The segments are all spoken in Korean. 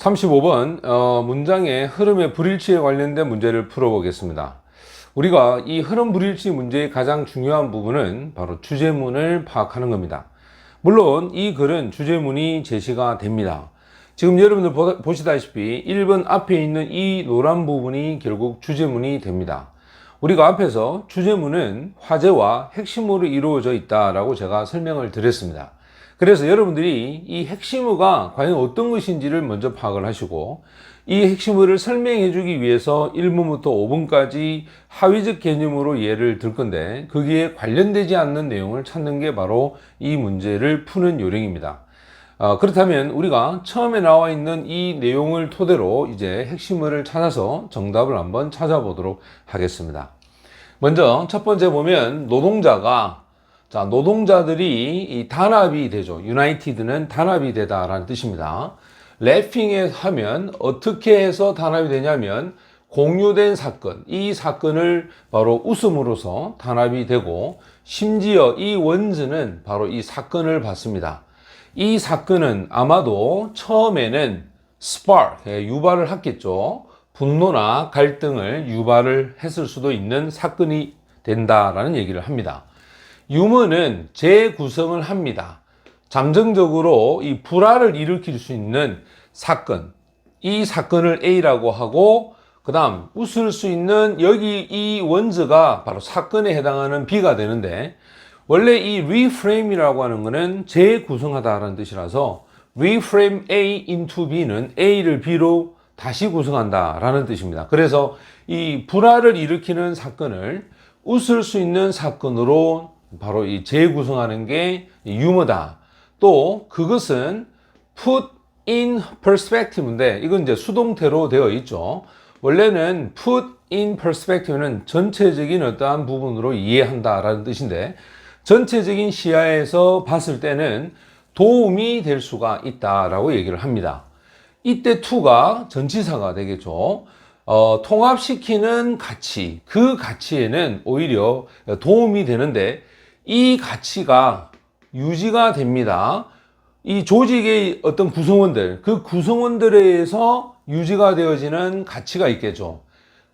35번 문장의 흐름의 불일치에 관련된 문제를 풀어보겠습니다. 우리가 이 흐름 불일치 문제의 가장 중요한 부분은 바로 주제문을 파악하는 겁니다. 물론 이 글은 주제문이 제시가 됩니다. 지금 여러분들 보시다시피 1번 앞에 있는 이 노란 부분이 결국 주제문이 됩니다. 우리가 앞에서 주제문은 화제와 핵심으로 이루어져 있다라고 제가 설명을 드렸습니다. 그래서 여러분들이 이 핵심어가 과연 어떤 것인지를 먼저 파악을 하시고, 이 핵심어를 설명해 주기 위해서 1번부터 5번까지 하위적 개념으로 예를 들 건데, 거기에 관련되지 않는 내용을 찾는 게 바로 이 문제를 푸는 요령입니다. 그렇다면 우리가 처음에 나와 있는 이 내용을 토대로 이제 핵심어를 찾아서 정답을 한번 찾아보도록 하겠습니다. 먼저 첫 번째 보면 노동자들이 이 단합이 되죠. United는 단합이 되다라는 뜻입니다. Laughing에 하면 어떻게 해서 단합이 되냐면 공유된 사건, 이 사건을 바로 웃음으로써 단합이 되고, 심지어 이 원즈는 바로 이 사건을 봤습니다. 이 사건은 아마도 처음에는 spark, 유발을 했겠죠. 분노나 갈등을 유발을 했을 수도 있는 사건이 된다라는 얘기를 합니다. 유머는 재구성을 합니다. 잠정적으로 이 불화를 일으킬 수 있는 사건, 이 사건을 A라고 하고, 그 다음 웃을 수 있는 여기 이 원즈가 바로 사건에 해당하는 B가 되는데, 원래 이 reframe이라고 하는 것은 재구성하다라는 뜻이라서 reframe A into B는 A를 B로 다시 구성한다라는 뜻입니다. 그래서 이 불화를 일으키는 사건을 웃을 수 있는 사건으로 바로 이 재구성하는 게 유머다. 또 그것은 put in perspective인데, 이건 이제 수동태로 되어 있죠. 원래는 put in perspective는 전체적인 어떠한 부분으로 이해한다라는 뜻인데, 전체적인 시야에서 봤을 때는 도움이 될 수가 있다라고 얘기를 합니다. 이때 to가 전치사가 되겠죠. 통합시키는 가치, 그 가치에는 오히려 도움이 되는데, 이 가치가 유지가 됩니다. 이 조직의 어떤 구성원들, 그 구성원들에 의해서 유지가 되어지는 가치가 있겠죠.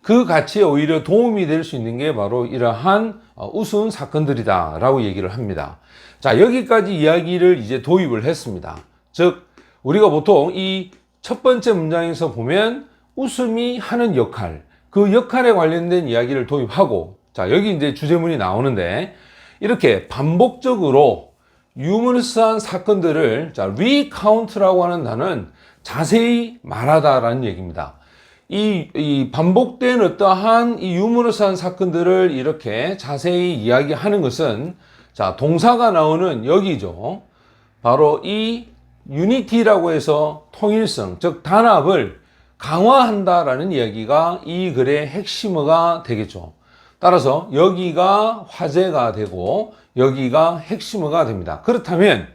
그 가치에 오히려 도움이 될 수 있는 게 바로 이러한 우스운 사건들이다 라고 얘기를 합니다. 자, 여기까지 이야기를 이제 도입을 했습니다. 즉, 우리가 보통 이 첫 번째 문장에서 보면 웃음이 하는 역할, 그 역할에 관련된 이야기를 도입하고, 자, 여기 이제 주제문이 나오는데, 이렇게 반복적으로 유머러스한 사건들을 recount라고 하는 단어는 자세히 말하다라는 얘기입니다. 이 반복된 어떠한 이 유머러스한 사건들을 이렇게 자세히 이야기하는 것은, 자, 동사가 나오는 여기죠. 바로 이 unity라고 해서 통일성, 즉 단합을 강화한다라는 이야기가 이 글의 핵심어가 되겠죠. 따라서 여기가 화제가 되고 여기가 핵심어가 됩니다. 그렇다면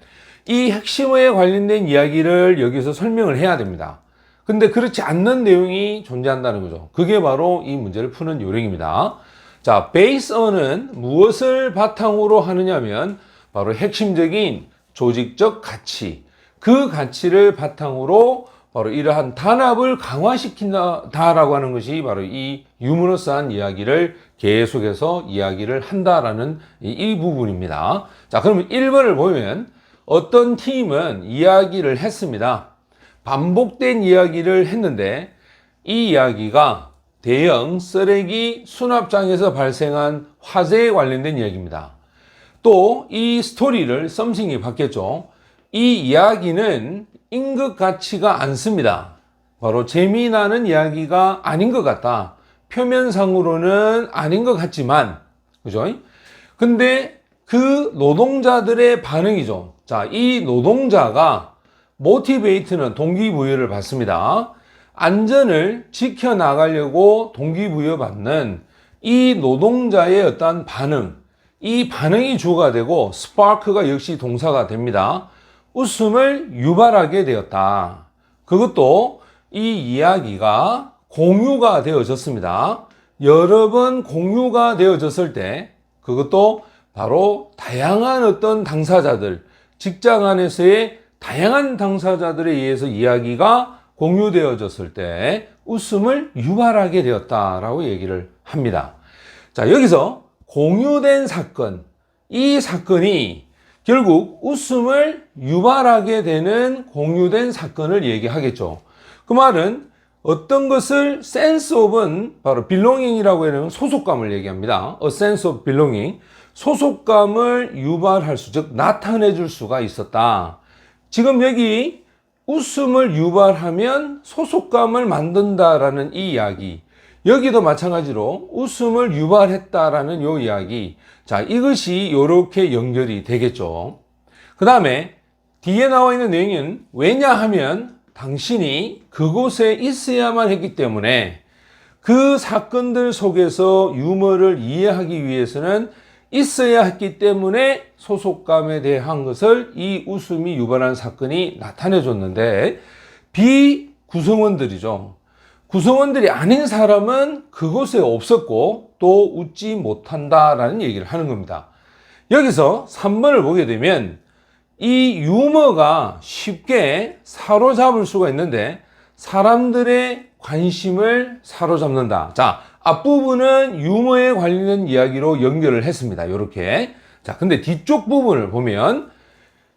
이 핵심어에 관련된 이야기를 여기서 설명을 해야 됩니다. 근데 그렇지 않는 내용이 존재한다는 거죠. 그게 바로 이 문제를 푸는 요령입니다. 자, based on은 무엇을 바탕으로 하느냐면 바로 핵심적인 조직적 가치, 그 가치를 바탕으로 바로 이러한 단합을 강화시킨다라고 하는 것이 바로 이 유머러스한 이야기를 계속해서 이야기를 한다라는 이 부분입니다. 자, 그러면 1번을 보면 어떤 팀은 이야기를 했습니다. 반복된 이야기를 했는데, 이 이야기가 대형 쓰레기 수납장에서 발생한 화재에 관련된 이야기입니다. 또 이 스토리를 썸씽이 받겠죠. 이 이야기는 임금 가치가 않습니다. 바로 재미나는 이야기가 아닌 것 같다. 표면상으로는 아닌 것 같지만, 그죠? 근데 그 노동자들의 반응이죠. 자, 이 노동자가 모티베이트는 동기부여를 받습니다. 안전을 지켜나가려고 동기부여받는 이 노동자의 어떤 반응, 이 반응이 주어가 되고 스파크가 역시 동사가 됩니다. 웃음을 유발하게 되었다. 그것도 이 이야기가 공유가 되어졌습니다. 여러 번 공유가 되어졌을 때, 그것도 바로 다양한 어떤 당사자들, 직장 안에서의 다양한 당사자들에 의해서 이야기가 공유되어졌을 때 웃음을 유발하게 되었다라고 얘기를 합니다. 자, 여기서 공유된 사건, 이 사건이 결국 웃음을 유발하게 되는 공유된 사건을 얘기하겠죠. 그 말은 어떤 것을 sense of은 바로 belonging이라고 하는 소속감을 얘기합니다. A sense of belonging. 소속감을 유발할 수, 즉 나타내 줄 수가 있었다. 지금 여기 웃음을 유발하면 소속감을 만든다라는 이 이야기. 여기도 마찬가지로 웃음을 유발했다라는 요 이야기. 자, 이것이 이렇게 연결이 되겠죠. 그 다음에 뒤에 나와 있는 내용은 왜냐하면 당신이 그곳에 있어야만 했기 때문에 그 사건들 속에서 유머를 이해하기 위해서는 있어야 했기 때문에 소속감에 대한 것을 이 웃음이 유발한 사건이 나타내 줬는데 비구성원들이죠. 구성원들이 아닌 사람은 그곳에 없었고 또 웃지 못한다라는 얘기를 하는 겁니다. 여기서 3번을 보게 되면 이 유머가 쉽게 사로잡을 수가 있는데 사람들의 관심을 사로잡는다. 자, 앞부분은 유머에 관련된 이야기로 연결을 했습니다. 이렇게. 자, 근데 뒤쪽 부분을 보면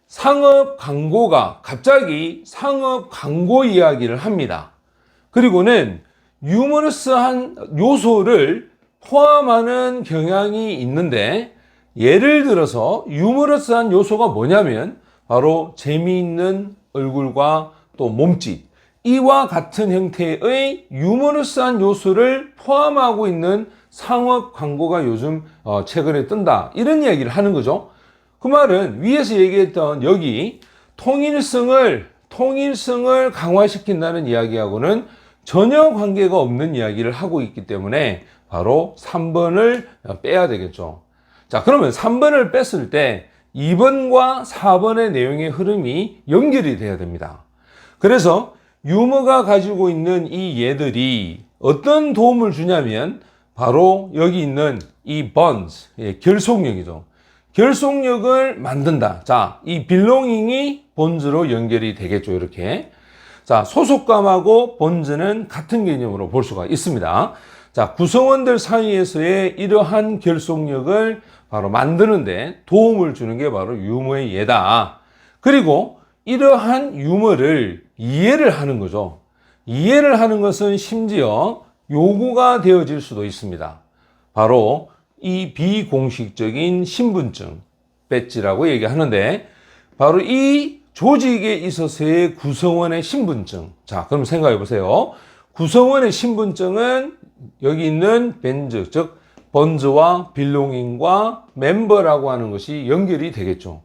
상업 광고가 갑자기 상업 광고 이야기를 합니다. 그리고는 유머러스한 요소를 포함하는 경향이 있는데 예를 들어서 유머러스한 요소가 뭐냐면 바로 재미있는 얼굴과 또 몸짓 이와 같은 형태의 유머러스한 요소를 포함하고 있는 상업 광고가 요즘 최근에 뜬다 이런 이야기를 하는 거죠. 그 말은 위에서 얘기했던 여기 통일성을 강화시킨다는 이야기하고는 전혀 관계가 없는 이야기를 하고 있기 때문에 바로 3번을 빼야 되겠죠. 자, 그러면 3번을 뺐을 때 2번과 4번의 내용의 흐름이 연결이 돼야 됩니다. 그래서 유머가 가지고 있는 이 예들이 어떤 도움을 주냐면 바로 여기 있는 이 bonds, 결속력이죠. 결속력을 만든다. 자, 이 belonging이 bonds로 연결이 되겠죠. 이렇게. 자, 소속감하고 bonds는 같은 개념으로 볼 수가 있습니다. 자, 구성원들 사이에서의 이러한 결속력을 바로 만드는데 도움을 주는 게 바로 유머의 예다. 그리고 이러한 유머를 이해를 하는 거죠. 이해를 하는 것은 심지어 요구가 되어질 수도 있습니다. 바로 이 비공식적인 신분증, 배지라고 얘기하는데 바로 이 조직에 있어서의 구성원의 신분증. 자, 그럼 생각해 보세요. 구성원의 신분증은 여기 있는 밴즈, 즉 번즈와 빌롱잉과 멤버라고 하는 것이 연결이 되겠죠.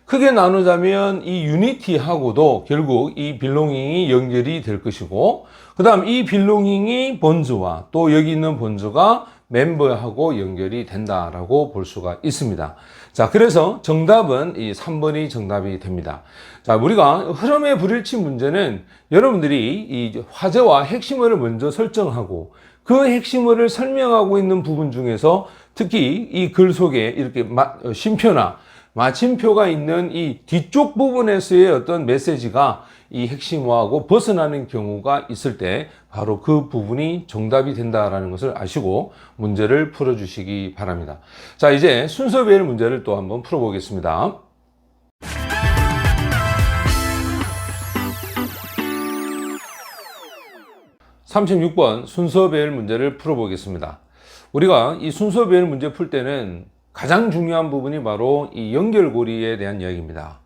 크게 나누자면 이 유니티하고도 결국 이 빌롱잉이 연결이 될 것이고 그 다음 이 빌롱잉이 번즈와 또 여기 있는 번즈가 멤버하고 연결이 된다라고 볼 수가 있습니다. 자, 그래서 정답은 이 3번이 정답이 됩니다. 자, 우리가 흐름의 불일치 문제는 여러분들이 이 화제와 핵심어를 먼저 설정하고 그 핵심어를 설명하고 있는 부분 중에서 특히 이 글 속에 이렇게 쉼표나 마침표가 있는 이 뒤쪽 부분에서의 어떤 메시지가 이 핵심어하고 벗어나는 경우가 있을 때 바로 그 부분이 정답이 된다라는 것을 아시고 문제를 풀어주시기 바랍니다. 자, 이제 순서별 문제를 또 한번 풀어보겠습니다. 36번 순서별 문제를 풀어보겠습니다. 우리가 이 순서별 문제 풀 때는 가장 중요한 부분이 바로 이 연결고리에 대한 이야기입니다.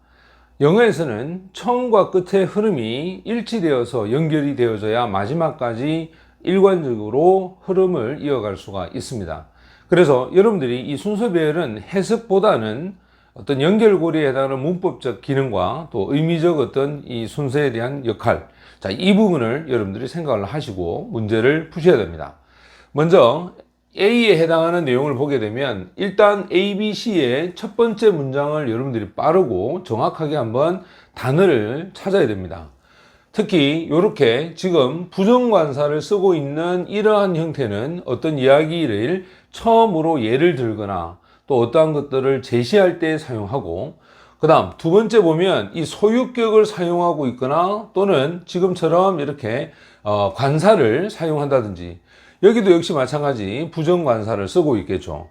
영어에서는 처음과 끝의 흐름이 일치되어서 연결이 되어져야 마지막까지 일관적으로 흐름을 이어갈 수가 있습니다. 그래서 여러분들이 이 순서별은 해석보다는 어떤 연결고리에 해당하는 문법적 기능과 또 의미적 어떤 이 순서에 대한 역할, 자, 이 부분을 여러분들이 생각을 하시고 문제를 푸셔야 됩니다. 먼저 A에 해당하는 내용을 보게 되면 일단 A, B, C의 첫 번째 문장을 여러분들이 빠르고 정확하게 한번 단어를 찾아야 됩니다. 특히 이렇게 지금 부정관사를 쓰고 있는 이러한 형태는 어떤 이야기를 처음으로 예를 들거나 또 어떠한 것들을 제시할 때 사용하고 그 다음 두 번째 보면 이 소유격을 사용하고 있거나 또는 지금처럼 이렇게 관사를 사용한다든지, 여기도 역시 마찬가지 부정관사를 쓰고 있겠죠.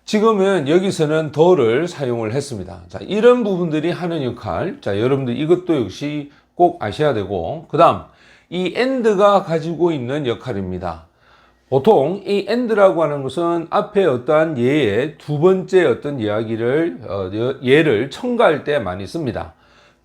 지금은 여기서는 더를 사용을 했습니다. 자, 이런 부분들이 하는 역할. 자, 여러분들 이것도 역시 꼭 아셔야 되고, 그 다음 이 and가 가지고 있는 역할입니다. 보통 이 and라고 하는 것은 앞에 어떠한 예의 두 번째 어떤 이야기를 예를 첨가할 때 많이 씁니다.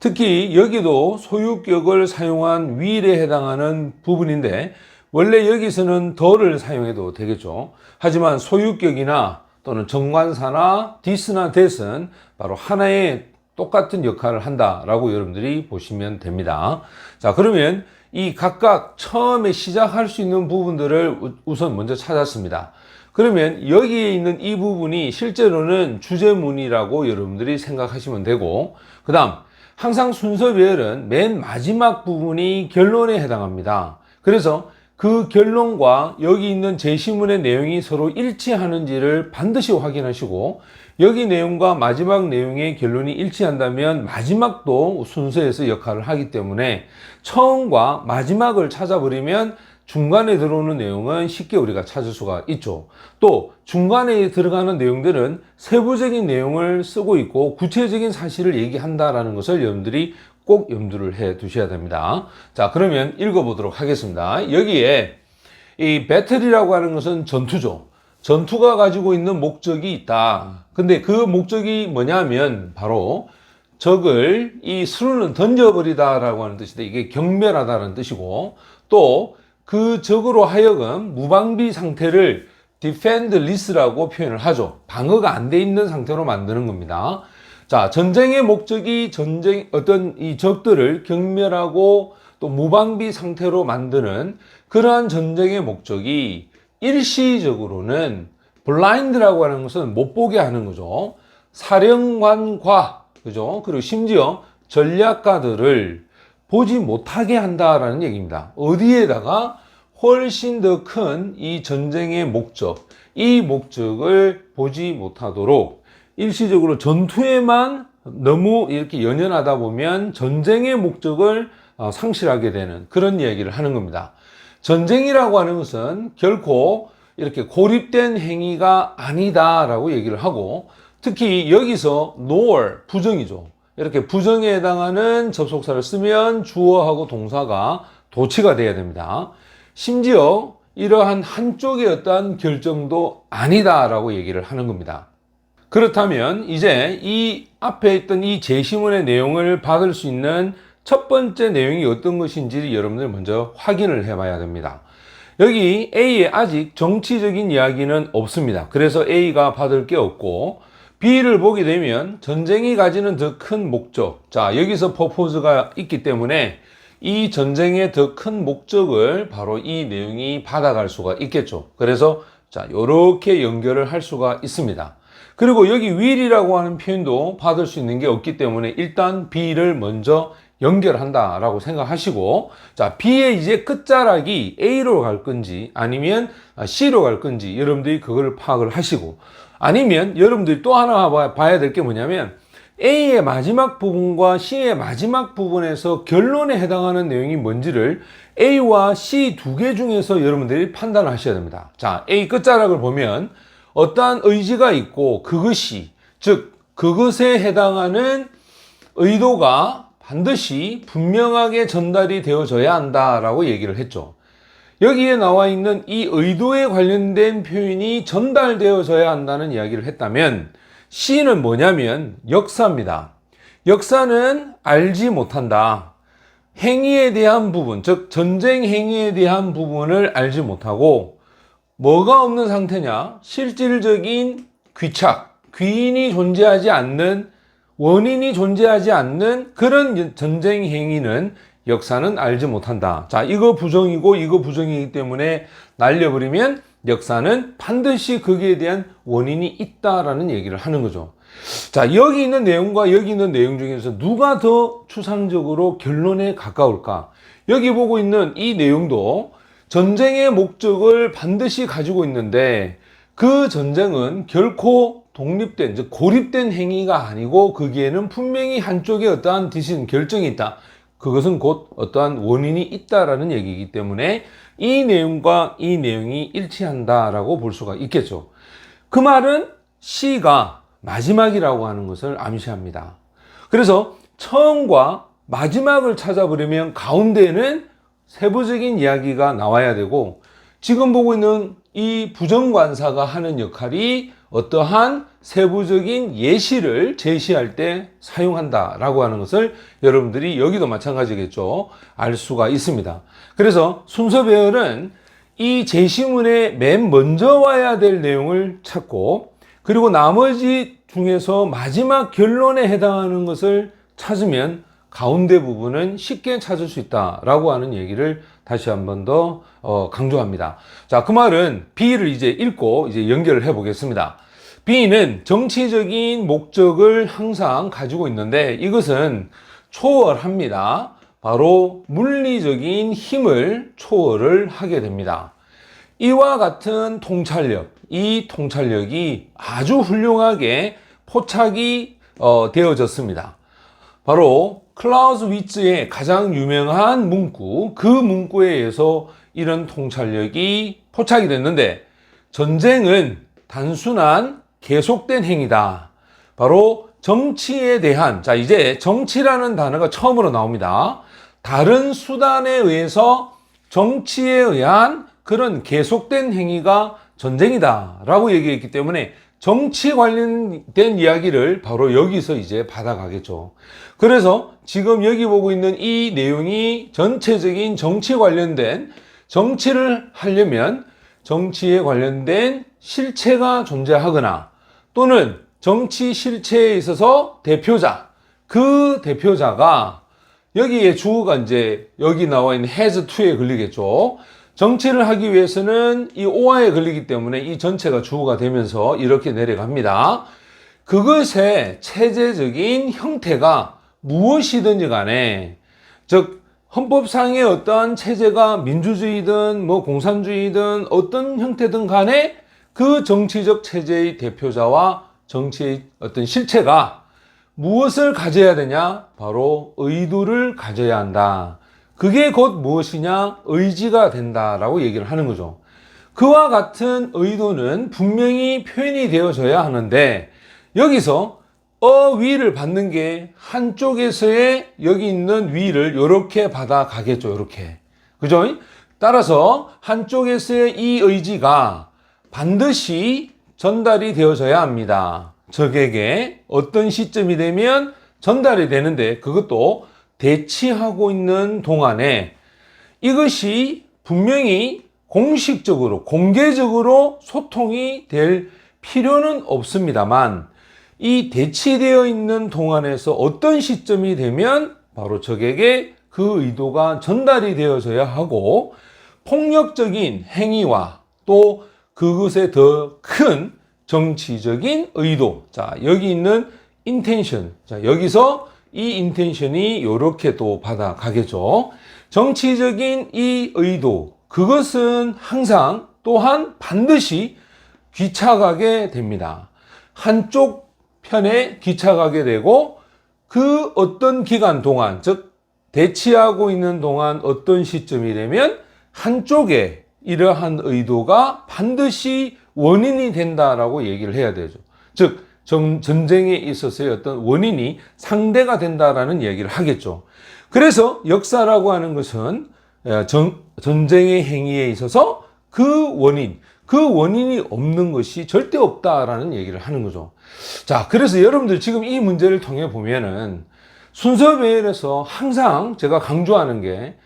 특히 여기도 소유격을 사용한 will에 해당하는 부분인데, 원래 여기서는 더를 사용해도 되겠죠. 하지만 소유격이나 또는 정관사나 this나 that은 바로 하나의 똑같은 역할을 한다라고 여러분들이 보시면 됩니다. 자, 그러면 이 각각 처음에 시작할 수 있는 부분들을 우선 먼저 찾았습니다. 그러면 여기에 있는 이 부분이 실제로는 주제문이라고 여러분들이 생각하시면 되고, 그 다음 항상 순서 배열은 맨 마지막 부분이 결론에 해당합니다. 그래서 그 결론과 여기 있는 제시문의 내용이 서로 일치하는지를 반드시 확인하시고, 여기 내용과 마지막 내용의 결론이 일치한다면 마지막도 순서에서 역할을 하기 때문에 처음과 마지막을 찾아버리면 중간에 들어오는 내용은 쉽게 우리가 찾을 수가 있죠. 또 중간에 들어가는 내용들은 세부적인 내용을 쓰고 있고 구체적인 사실을 얘기한다라는 것을 여러분들이 꼭 염두를 해 두셔야 됩니다. 자, 그러면 읽어보도록 하겠습니다. 여기에 이 배틀이라고 하는 것은 전투죠. 전투가 가지고 있는 목적이 있다. 근데 그 목적이 뭐냐면 바로 적을 이 수르는 던져버리다라고 하는 뜻인데, 이게 경멸하다는 뜻이고, 또 그 적으로 하여금 무방비 상태를 defendless라고 표현을 하죠. 방어가 안 돼 있는 상태로 만드는 겁니다. 자, 전쟁의 목적이 어떤 이 적들을 경멸하고 또 무방비 상태로 만드는 그러한 전쟁의 목적이 일시적으로는 블라인드라고 하는 것은 못 보게 하는 거죠. 사령관과, 그죠? 그리고 심지어 전략가들을 보지 못하게 한다라는 얘기입니다. 어디에다가 훨씬 더 큰 이 전쟁의 목적, 이 목적을 보지 못하도록 일시적으로 전투에만 너무 이렇게 연연하다 보면 전쟁의 목적을 상실하게 되는 그런 이야기를 하는 겁니다. 전쟁이라고 하는 것은 결코 이렇게 고립된 행위가 아니다라고 얘기를 하고, 특히 여기서 nor 부정이죠. 이렇게 부정에 해당하는 접속사를 쓰면 주어하고 동사가 도치가 돼야 됩니다. 심지어 이러한 한쪽의 어떠한 결정도 아니다라고 얘기를 하는 겁니다. 그렇다면 이제 이 앞에 있던 이 제시문의 내용을 받을 수 있는 첫 번째 내용이 어떤 것인지 여러분들 먼저 확인을 해봐야 됩니다. 여기 A에 아직 정치적인 이야기는 없습니다. 그래서 A가 받을 게 없고, B를 보게 되면 전쟁이 가지는 더 큰 목적, 자, 여기서 purpose가 있기 때문에 이 전쟁의 더 큰 목적을 바로 이 내용이 받아갈 수가 있겠죠. 그래서 자, 요렇게 연결을 할 수가 있습니다. 그리고 여기 will이라고 하는 표현도 받을 수 있는 게 없기 때문에 일단 B를 먼저 연결한다라고 생각하시고, 자, B의 이제 끝자락이 A로 갈 건지 아니면 C로 갈 건지 여러분들이 그걸 파악을 하시고, 아니면 여러분들이 또 하나 봐야 될 게 뭐냐면 A의 마지막 부분과 C의 마지막 부분에서 결론에 해당하는 내용이 뭔지를 A와 C 두 개 중에서 여러분들이 판단을 하셔야 됩니다. 자, A 끝자락을 보면 어떠한 의지가 있고 그것이, 즉 그것에 해당하는 의도가 반드시 분명하게 전달이 되어져야 한다라고 얘기를 했죠. 여기에 나와 있는 이 의도에 관련된 표현이 전달되어져야 한다는 이야기를 했다면, C는 뭐냐면 역사입니다. 역사는 알지 못한다. 행위에 대한 부분, 즉 전쟁 행위에 대한 부분을 알지 못하고, 뭐가 없는 상태냐? 실질적인 귀착, 귀인이 존재하지 않는, 원인이 존재하지 않는 그런 전쟁 행위는 역사는 알지 못한다. 자, 이거 부정이고 이거 부정이기 때문에 날려버리면 역사는 반드시 거기에 대한 원인이 있다라는 얘기를 하는 거죠. 자, 여기 있는 내용과 여기 있는 내용 중에서 누가 더 추상적으로 결론에 가까울까? 여기 보고 있는 이 내용도 전쟁의 목적을 반드시 가지고 있는데, 그 전쟁은 결코 독립된, 즉 고립된 행위가 아니고 거기에는 분명히 한쪽에 어떠한 디시전 결정이 있다. 그것은 곧 어떠한 원인이 있다라는 얘기이기 때문에 이 내용과 이 내용이 일치한다라고 볼 수가 있겠죠. 그 말은 C가 마지막이라고 하는 것을 암시합니다. 그래서 처음과 마지막을 찾아보려면 가운데에는 세부적인 이야기가 나와야 되고, 지금 보고 있는 이 부정관사가 하는 역할이 어떠한 세부적인 예시를 제시할 때 사용한다라고 하는 것을 여러분들이 여기도 마찬가지겠죠. 알 수가 있습니다. 그래서 순서 배열은 이 제시문에 맨 먼저 와야 될 내용을 찾고, 그리고 나머지 중에서 마지막 결론에 해당하는 것을 찾으면 가운데 부분은 쉽게 찾을 수 있다라고 하는 얘기를 다시 한 번 더 강조합니다. 자, 그 말은 B를 이제 읽고 이제 연결을 해 보겠습니다. B는 정치적인 목적을 항상 가지고 있는데 이것은 초월합니다. 바로 물리적인 힘을 초월을 하게 됩니다. 이와 같은 통찰력, 이 통찰력이 아주 훌륭하게 포착이 되어졌습니다. 바로 클라우스위츠의 가장 유명한 문구, 그 문구에 의해서 이런 통찰력이 포착이 됐는데, 전쟁은 단순한 계속된 행위다. 바로 정치에 대한, 자, 이제 정치라는 단어가 처음으로 나옵니다. 다른 수단에 의해서 정치에 의한 그런 계속된 행위가 전쟁이다 라고 얘기했기 때문에 정치 관련된 이야기를 바로 여기서 이제 받아가겠죠. 그래서 지금 여기 보고 있는 이 내용이 전체적인 정치 관련된, 정치를 하려면 정치에 관련된 실체가 존재하거나 또는 정치 실체에 있어서 대표자, 그 대표자가 여기에 주어가 이제 여기 나와 있는 has to에 걸리겠죠. 정치를 하기 위해서는 이 ore에 걸리기 때문에 이 전체가 주어가 되면서 이렇게 내려갑니다. 그것의 체제적인 형태가 무엇이든지 간에, 즉 헌법상의 어떤 체제가 민주주의든 뭐 공산주의든 어떤 형태든 간에 그 정치적 체제의 대표자와 정치의 어떤 실체가 무엇을 가져야 되냐? 바로 의도를 가져야 한다. 그게 곧 무엇이냐? 의지가 된다라고 얘기를 하는 거죠. 그와 같은 의도는 분명히 표현이 되어져야 하는데, 여기서 위를 받는 게 한쪽에서의 여기 있는 위를 이렇게 받아가겠죠. 이렇게. 그죠? 따라서 한쪽에서의 이 의지가 반드시 전달이 되어져야 합니다. 적에게 어떤 시점이 되면 전달이 되는데, 그것도 대치하고 있는 동안에 이것이 분명히 공식적으로, 공개적으로 소통이 될 필요는 없습니다만, 이 대치되어 있는 동안에서 어떤 시점이 되면 바로 적에게 그 의도가 전달이 되어져야 하고, 폭력적인 행위와 또 그것에 더 큰 정치적인 의도, 자, 여기 있는 intention, 자, 여기서 이 인텐션이 이렇게 또 받아가겠죠. 정치적인 이 의도, 그것은 항상 또한 반드시 귀착하게 됩니다. 한쪽 편에 귀착하게 되고, 그 어떤 기간 동안, 즉 대치하고 있는 동안 어떤 시점이 되면 한쪽에 이러한 의도가 반드시 원인이 된다라고 얘기를 해야 되죠. 즉 전쟁에 있어서의 어떤 원인이 상대가 된다라는 얘기를 하겠죠. 그래서 역사라고 하는 것은 전쟁의 행위에 있어서 그 원인이 없는 것이 절대 없다라는 얘기를 하는 거죠. 자, 그래서 여러분들 지금 이 문제를 통해 보면은 순서 배열에서 항상 제가 강조하는 게,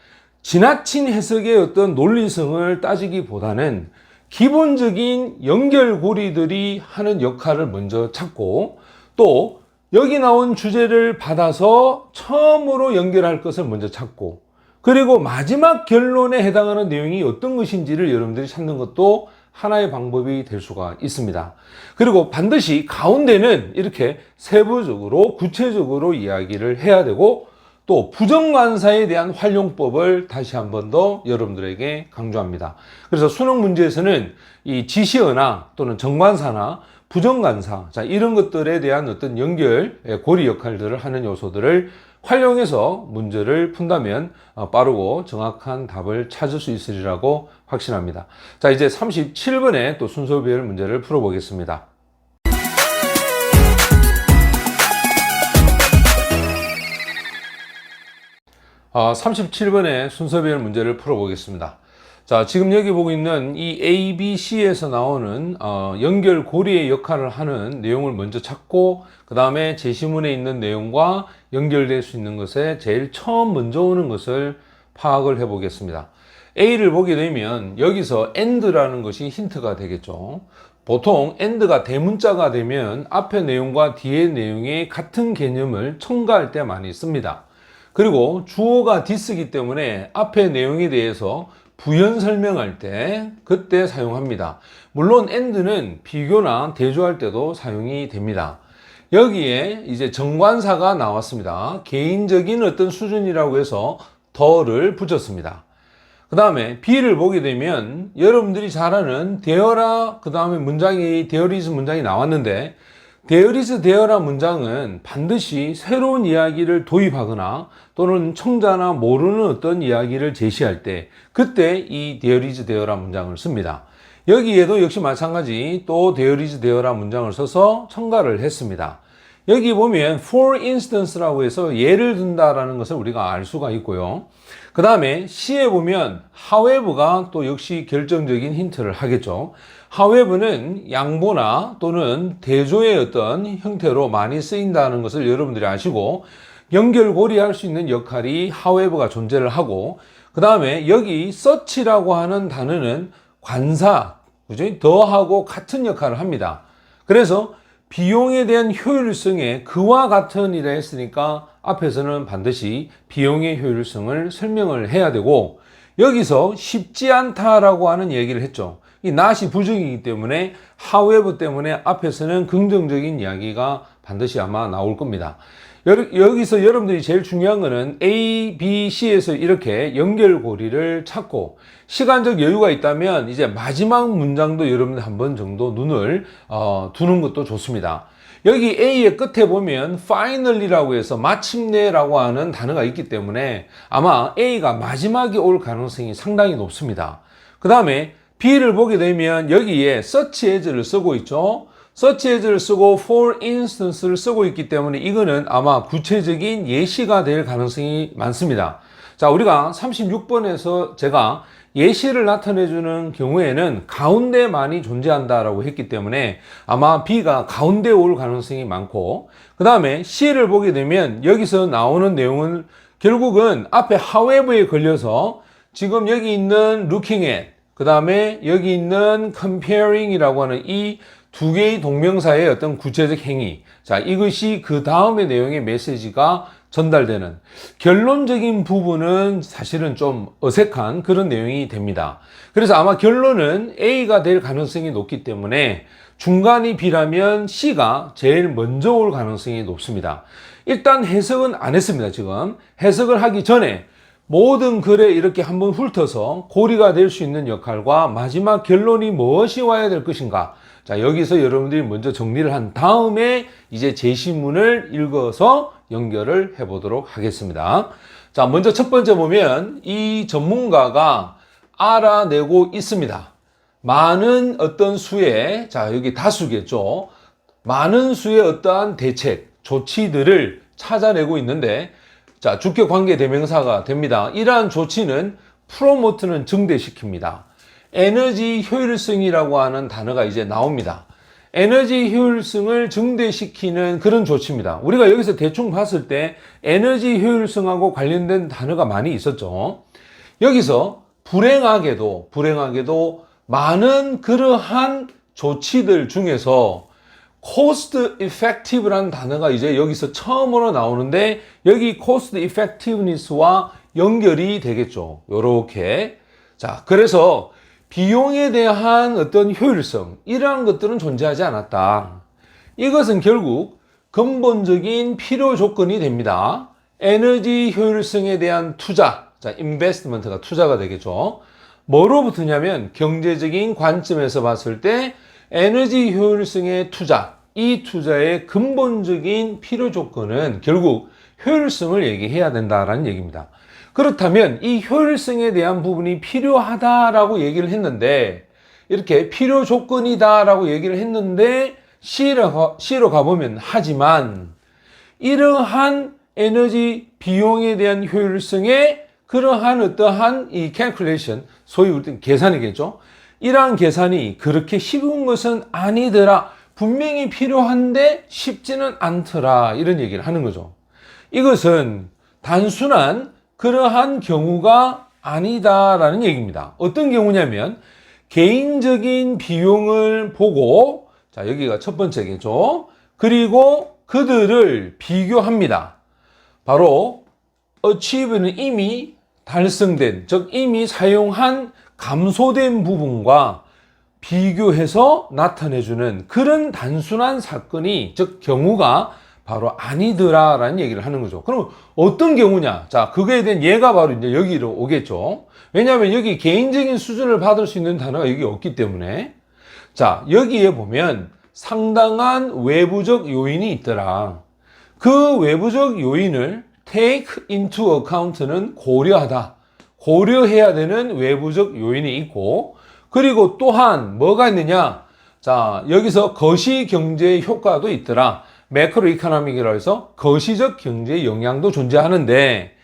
지나친 해석의 어떤 논리성을 따지기보다는 기본적인 연결고리들이 하는 역할을 먼저 찾고, 또 여기 나온 주제를 받아서 처음으로 연결할 것을 먼저 찾고, 그리고 마지막 결론에 해당하는 내용이 어떤 것인지를 여러분들이 찾는 것도 하나의 방법이 될 수가 있습니다. 그리고 반드시 가운데는 이렇게 세부적으로 구체적으로 이야기를 해야 되고, 또 부정관사에 대한 활용법을 다시 한 번 더 여러분들에게 강조합니다. 그래서 수능 문제에서는 이 지시어나 또는 정관사나 부정관사, 자, 이런 것들에 대한 어떤 연결, 고리 역할들을 하는 요소들을 활용해서 문제를 푼다면 빠르고 정확한 답을 찾을 수 있으리라고 확신합니다. 자, 이제 37번의 또 순서별 문제를 풀어보겠습니다. 37번의 순서별 문제를 풀어보겠습니다. 자, 지금 여기 보고 있는 이 A, B, C에서 나오는 연결 고리의 역할을 하는 내용을 먼저 찾고 그 다음에 제시문에 있는 내용과 연결될 수 있는 것에 제일 처음 먼저 오는 것을 파악을 해 보겠습니다. A를 보게 되면 여기서 AND라는 것이 힌트가 되겠죠. 보통 AND가 대문자가 되면 앞의 내용과 뒤의 내용의 같은 개념을 첨가할 때 많이 씁니다. 그리고 주어가 this이기 때문에 앞의 내용에 대해서 부연 설명할 때 그때 사용합니다. 물론 and는 비교나 대조할 때도 사용이 됩니다. 여기에 이제 정관사가 나왔습니다. 개인적인 어떤 수준이라고 해서 더를 붙였습니다. 그 다음에 B를 보게 되면 여러분들이 잘 아는 되어라 그 다음에 문장이 there is 문장이 나왔는데 there is there라 문장은 반드시 새로운 이야기를 도입하거나 또는 청자나 모르는 어떤 이야기를 제시할 때 그때 이 there is there라 문장을 씁니다. 여기에도 역시 마찬가지 또 there is there라 문장을 써서 첨가를 했습니다. 여기 보면 for instance라고 해서 예를 든다라는 것을 우리가 알 수가 있고요. 그 다음에 C에 보면 however가 또 역시 결정적인 힌트를 하겠죠. however는 양보나 또는 대조의 어떤 형태로 많이 쓰인다는 것을 여러분들이 아시고 연결고리할 수 있는 역할이 however가 존재를 하고 그 다음에 여기 such라고 하는 단어는 관사, 그죠? 더하고 같은 역할을 합니다. 그래서 비용에 대한 효율성에 그와 같은이라 했으니까 앞에서는 반드시 비용의 효율성을 설명을 해야 되고 여기서 쉽지 않다라고 하는 얘기를 했죠. 이 not이 부정이기 때문에 however 때문에 앞에서는 긍정적인 이야기가 반드시 아마 나올 겁니다. 여기서 여러분들이 제일 중요한 거는 A, B, C에서 이렇게 연결고리를 찾고 시간적 여유가 있다면 이제 마지막 문장도 여러분들 한 번 정도 눈을 두는 것도 좋습니다. 여기 A의 끝에 보면 finally라고 해서 마침내라고 하는 단어가 있기 때문에 아마 A가 마지막에 올 가능성이 상당히 높습니다. 그 다음에 B를 보게 되면 여기에 such as를 쓰고 있죠. such as를 쓰고 for instance를 쓰고 있기 때문에 이거는 아마 구체적인 예시가 될 가능성이 많습니다. 자, 우리가 36번에서 제가 예시를 나타내주는 경우에는 가운데 많이 존재한다라고 했기 때문에 아마 B가 가운데 올 가능성이 많고 그 다음에 C를 보게 되면 여기서 나오는 내용은 결국은 앞에 however에 걸려서 지금 여기 있는 looking at 그 다음에 여기 있는 comparing이라고 하는 이 두 개의 동명사의 어떤 구체적 행위. 자, 이것이 그 다음의 내용의 메시지가 전달되는 결론적인 부분은 사실은 좀 어색한 그런 내용이 됩니다. 그래서 아마 결론은 A가 될 가능성이 높기 때문에 중간이 B라면 C가 제일 먼저 올 가능성이 높습니다. 일단 해석은 안 했습니다, 지금. 해석을 하기 전에 모든 글에 이렇게 한번 훑어서 고리가 될 수 있는 역할과 마지막 결론이 무엇이 와야 될 것인가. 자, 여기서 여러분들이 먼저 정리를 한 다음에 이제 제시문을 읽어서 연결을 해 보도록 하겠습니다. 자, 먼저 첫 번째 보면 이 전문가가 알아내고 있습니다. 많은 어떤 수의, 자, 여기 다수겠죠. 많은 수의 어떠한 대책, 조치들을 찾아내고 있는데, 자, 주격 관계 대명사가 됩니다. 이러한 조치는 프로모트는 증대시킵니다. 에너지 효율성이라고 하는 단어가 이제 나옵니다. 에너지 효율성을 증대시키는 그런 조치입니다. 우리가 여기서 대충 봤을 때 에너지 효율성하고 관련된 단어가 많이 있었죠. 여기서 불행하게도 많은 그러한 조치들 중에서 cost effective라는 단어가 이제 여기서 처음으로 나오는데 여기 cost effectiveness와 연결이 되겠죠. 요렇게. 자, 그래서 비용에 대한 어떤 효율성, 이러한 것들은 존재하지 않았다. 이것은 결국 근본적인 필요 조건이 됩니다. 에너지 효율성에 대한 투자, 자, investment가 투자가 되겠죠. 뭐로 붙으냐면 경제적인 관점에서 봤을 때 에너지 효율성의 투자, 이 투자의 근본적인 필요 조건은 결국 효율성을 얘기해야 된다라는 얘기입니다. 그렇다면 이 효율성에 대한 부분이 필요하다라고 얘기를 했는데, 이렇게 필요 조건이다라고 얘기를 했는데 C로 가보면 하지만 이러한 에너지 비용에 대한 효율성에 그러한 어떠한 이 calculation, 소위 우리 계산이겠죠. 이러한 계산이 그렇게 쉬운 것은 아니더라. 분명히 필요한데 쉽지는 않더라. 이런 얘기를 하는 거죠. 이것은 단순한 그러한 경우가 아니다라는 얘기입니다. 어떤 경우냐면 개인적인 비용을 보고, 자, 여기가 첫 번째겠죠. 그리고 그들을 비교합니다. 바로 achieve는 이미 달성된, 즉 이미 사용한 감소된 부분과 비교해서 나타내주는 그런 단순한 사건이, 즉 경우가 바로 아니더라라는 얘기를 하는 거죠. 그럼 어떤 경우냐? 자, 그거에 대한 예가 바로 이제 여기로 오겠죠. 왜냐하면 여기 개인적인 수준을 받을 수 있는 단어가 여기 없기 때문에. 자, 여기에 보면 상당한 외부적 요인이 있더라. 그 외부적 요인을 take into account는 고려하다. 고려해야 되는 외부적 요인이 있고, 그리고 또한 뭐가 있느냐? 자, 여기서 거시 경제의 효과도 있더라. 매크로 이코노믹이라고 해서 거시적 경제의 영향도 존재하는데,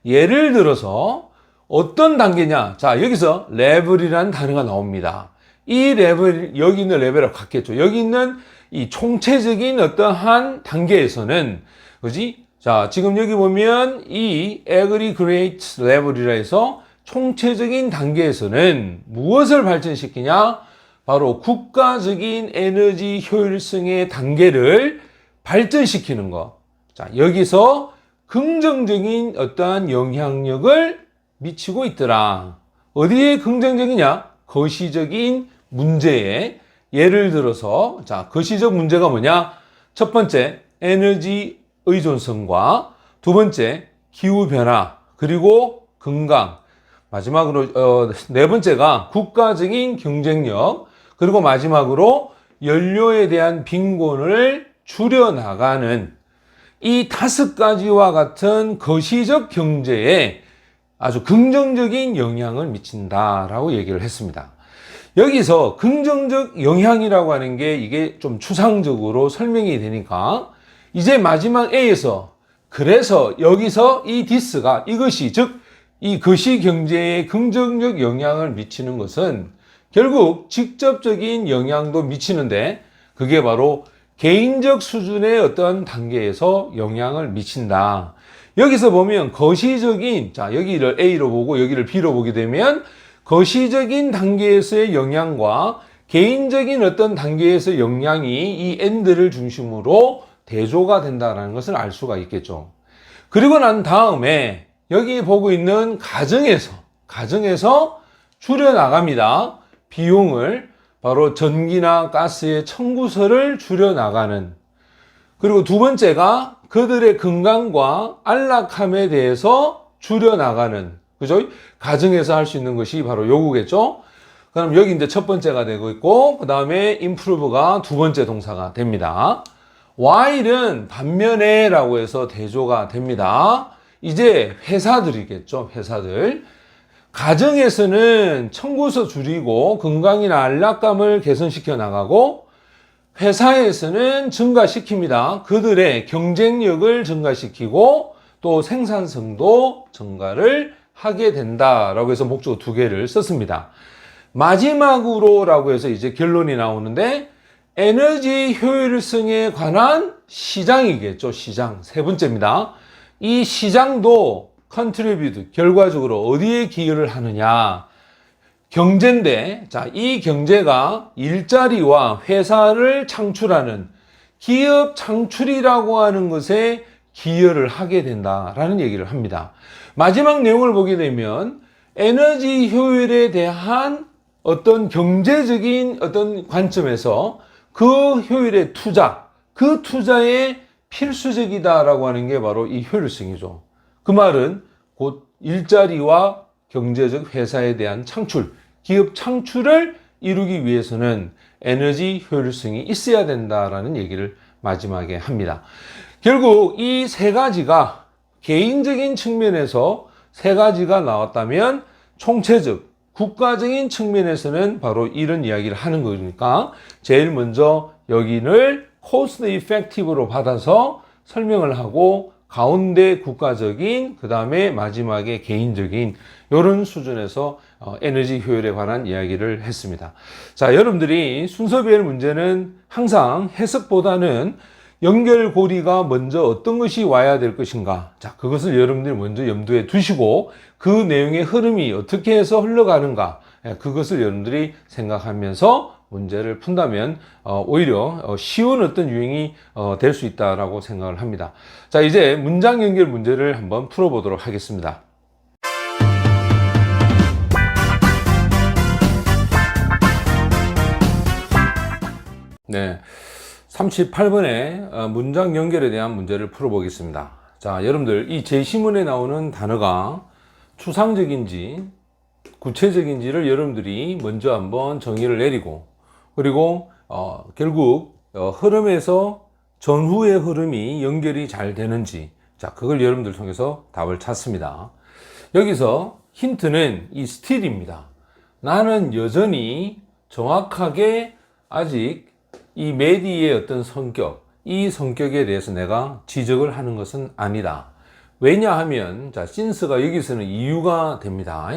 예를 들어서 어떤 단계냐? 자, 여기서 레벨이라는 단어가 나옵니다. 이 레벨, 여기 있는 레벨하고 같겠죠. 여기 있는 이 총체적인 어떠한 단계에서는, 그지? 자, 지금 여기 보면 이 aggregate level이라 해서 총체적인 단계에서는 무엇을 발전시키냐? 바로 국가적인 에너지 효율성의 단계를 발전시키는 것. 자, 여기서 긍정적인 어떠한 영향력을 미치고 있더라. 어디에 긍정적이냐? 거시적인 문제에. 예를 들어서, 자, 거시적 문제가 뭐냐? 첫 번째, 에너지 의존성과 두 번째, 기후변화, 그리고 건강. 마지막으로, 네 번째가 국가적인 경쟁력, 그리고 마지막으로 연료에 대한 빈곤을 줄여나가는 이 5가지와 같은 거시적 경제에 아주 긍정적인 영향을 미친다라고 얘기를 했습니다. 여기서 긍정적 영향이라고 하는 게 이게 좀 추상적으로 설명이 되니까 이제 마지막 A에서, 그래서 여기서 이 this가, 이것이, 즉 이 거시 경제에 긍정적 영향을 미치는 것은 결국 직접적인 영향도 미치는데, 그게 바로 개인적 수준의 어떤 단계에서 영향을 미친다. 여기서 보면 거시적인, 자, 여기를 A로 보고 여기를 B로 보게 되면 거시적인 단계에서의 영향과 개인적인 어떤 단계에서 영향이 이 end를 중심으로 대조가 된다는 것을 알 수가 있겠죠. 그리고 난 다음에 여기 보고 있는 가정에서 줄여나갑니다. 비용을, 바로 전기나 가스의 청구서를 줄여나가는. 그리고 두 번째가 그들의 건강과 안락함에 대해서 줄여나가는. 그죠? 가정에서 할 수 있는 것이 바로 요구겠죠? 그럼 여기 이제 첫 번째가 되고 있고, 그 다음에 improve가 두 번째 동사가 됩니다. while은 반면에 라고 해서 대조가 됩니다. 이제 회사들이겠죠, 회사들. 가정에서는 청구서 줄이고 건강이나 안락감을 개선시켜 나가고, 회사에서는 증가시킵니다. 그들의 경쟁력을 증가시키고 또 생산성도 증가를 하게 된다라고 해서 목적 2개를 썼습니다. 마지막으로라고 해서 이제 결론이 나오는데, 에너지 효율성에 관한 시장이겠죠. 시장. 세 번째입니다. 이 시장도 contribute, 결과적으로 어디에 기여를 하느냐? 경제인데, 자, 이 경제가 일자리와 회사를 창출하는 기업 창출이라고 하는 것에 기여를 하게 된다라는 얘기를 합니다. 마지막 내용을 보게 되면 에너지 효율에 대한 어떤 경제적인 어떤 관점에서 그 효율의 투자, 그 투자에 필수적이다라고 하는 게 바로 이 효율성이죠. 그 말은 곧 일자리와 경제적 회사에 대한 창출, 기업 창출을 이루기 위해서는 에너지 효율성이 있어야 된다라는 얘기를 마지막에 합니다. 결국 이 세 가지가 개인적인 측면에서 세 가지가 나왔다면 총체적 국가적인 측면에서는 바로 이런 이야기를 하는 거니까 제일 먼저 여기를 cost effective로 받아서 설명을 하고 가운데 국가적인 그 다음에 마지막에 개인적인 이런 수준에서 에너지 효율에 관한 이야기를 했습니다. 자, 여러분들이 순서별 문제는 항상 해석보다는 연결고리가 먼저 어떤 것이 와야 될 것인가, 자, 그것을 여러분들이 먼저 염두에 두시고 그 내용의 흐름이 어떻게 해서 흘러가는가, 그것을 여러분들이 생각하면서 문제를 푼다면 오히려 쉬운 어떤 유형이 될 수 있다라고 생각을 합니다. 자, 이제 문장 연결 문제를 한번 풀어보도록 하겠습니다. 네, 38번의 문장 연결에 대한 문제를 풀어보겠습니다. 자, 여러분들 이 제시문에 나오는 단어가 추상적인지 구체적인지를 여러분들이 먼저 한번 정의를 내리고, 그리고 결국 흐름에서 전후의 흐름이 연결이 잘 되는지, 자, 그걸 여러분들 통해서 답을 찾습니다. 여기서 힌트는 이 still입니다. 나는 여전히 정확하게 아직 이 메디의 어떤 성격, 이 성격에 대해서 내가 지적을 하는 것은 아니다. 왜냐하면, 자, since가 여기서는 이유가 됩니다.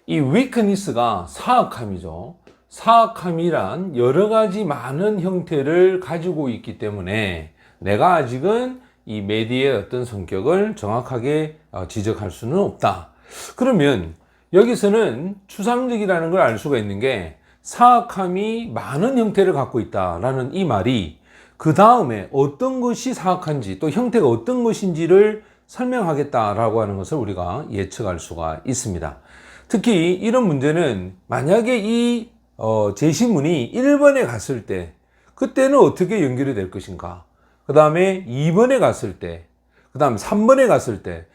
이 weakness가 사악함이죠. 사악함이란 여러 가지 많은 형태를 가지고 있기 때문에 내가 아직은 이 메디의 어떤 성격을 정확하게 지적할 수는 없다. 그러면 여기서는 추상적이라는 걸 알 수가 있는 게 사악함이 많은 형태를 갖고 있다라는 이 말이 그 다음에 어떤 것이 사악한지 또 형태가 어떤 것인지를 설명하겠다라고 하는 것을 우리가 예측할 수가 있습니다. 특히 이런 문제는 만약에 이 제시문이 1번에 갔을 때 그때는 어떻게 연결이 될 것인가, 그 다음에 2번에 갔을 때, 그 다음 3번에 갔을 때,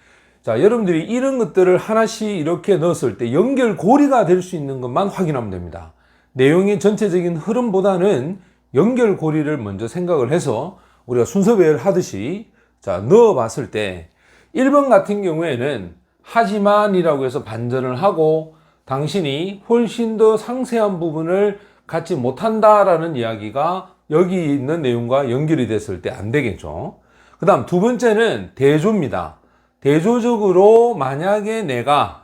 자, 여러분들이 이런 것들을 하나씩 이렇게 넣었을 때 연결고리가 될 수 있는 것만 확인하면 됩니다. 내용의 전체적인 흐름보다는 연결고리를 먼저 생각을 해서 우리가 순서배열 하듯이, 자, 넣어 봤을 때 1번 같은 경우에는 하지만이라고 해서 반전을 하고 당신이 훨씬 더 상세한 부분을 갖지 못한다라는 이야기가 여기 있는 내용과 연결이 됐을 때 안 되겠죠. 그 다음 두 번째는 대조입니다. 대조적으로 만약에 내가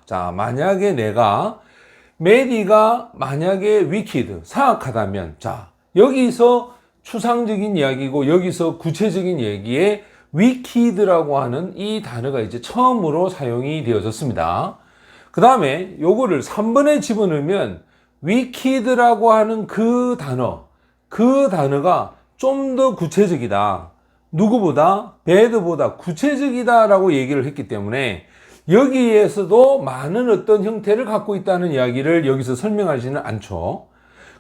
메디가 만약에 위키드, 사악하다면, 자, 여기서 추상적인 이야기고 여기서 구체적인 얘기에 위키드라고 하는 이 단어가 이제 처음으로 사용이 되어졌습니다. 그 다음에 요거를 3번에 집어넣으면 위키드라고 하는 그 단어가 좀 더 구체적이다. 누구보다 배드보다 구체적이다 라고 얘기를 했기 때문에 여기에서도 많은 어떤 형태를 갖고 있다는 이야기를 여기서 설명하지는 않죠.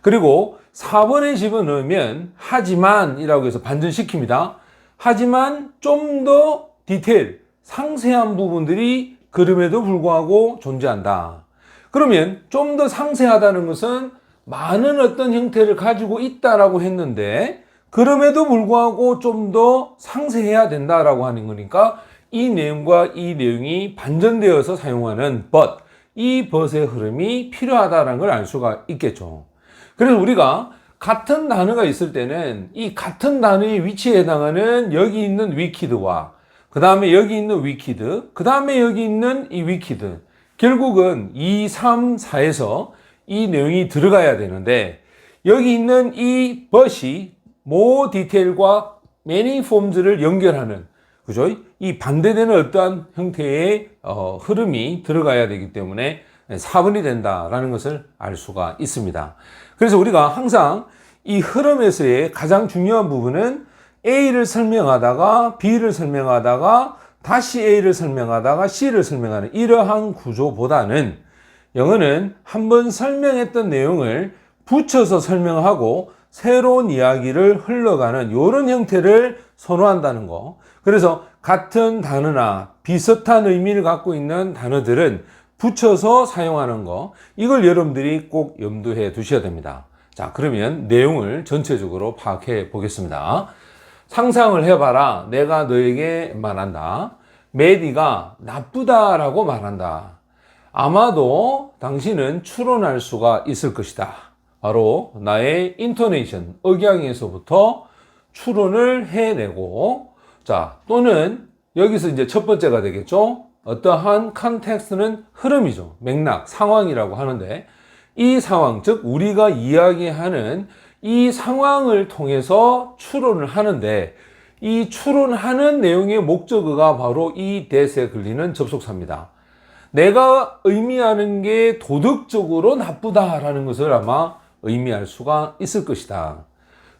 그리고 4번에 집어넣으면 하지만 이라고 해서 반전시킵니다. 하지만 좀 더 디테일, 상세한 부분들이 그럼에도 불구하고 존재한다. 그러면 좀 더 상세하다는 것은 많은 어떤 형태를 가지고 있다라고 했는데 그럼에도 불구하고 좀 더 상세해야 된다라고 하는 거니까 이 내용과 이 내용이 반전되어서 사용하는 but, 이 but의 흐름이 필요하다는 걸 알 수가 있겠죠. 그래서 우리가 같은 단어가 있을 때는 이 같은 단어의 위치에 해당하는 여기 있는 위키드와 그 다음에 여기 있는 위키드, 그 다음에 여기 있는 이 위키드, 결국은 2, 3, 4에서 이 내용이 들어가야 되는데 여기 있는 이 but이 more 디테일과 many forms를 연결하는, 그죠? 이 반대되는 어떠한 형태의 흐름이 들어가야 되기 때문에 4번이 된다라는 것을 알 수가 있습니다. 그래서 우리가 항상 이 흐름에서의 가장 중요한 부분은 A를 설명하다가 B를 설명하다가 다시 A를 설명하다가 C를 설명하는 이러한 구조보다는 영어는 한번 설명했던 내용을 붙여서 설명하고 새로운 이야기를 흘러가는 이런 형태를 선호한다는 거. 그래서 같은 단어나 비슷한 의미를 갖고 있는 단어들은 붙여서 사용하는 거, 이걸 여러분들이 꼭 염두해 두셔야 됩니다. 자, 그러면 내용을 전체적으로 파악해 보겠습니다. 상상을 해봐라. 내가 너에게 말한다. 메디가 나쁘다라고 말한다. 아마도 당신은 추론할 수가 있을 것이다. 바로 나의 인토네이션, 억양에서부터 추론을 해내고, 자, 또는 여기서 이제 첫 번째가 되겠죠. 어떠한 컨텍스트는 흐름이죠. 맥락, 상황이라고 하는데, 이 상황, 즉 우리가 이야기하는 이 상황을 통해서 추론을 하는데, 이 추론하는 내용의 목적어가 바로 이 that에 걸리는 접속사입니다. 내가 의미하는 게 도덕적으로 나쁘다라는 것을 아마 의미할 수가 있을 것이다.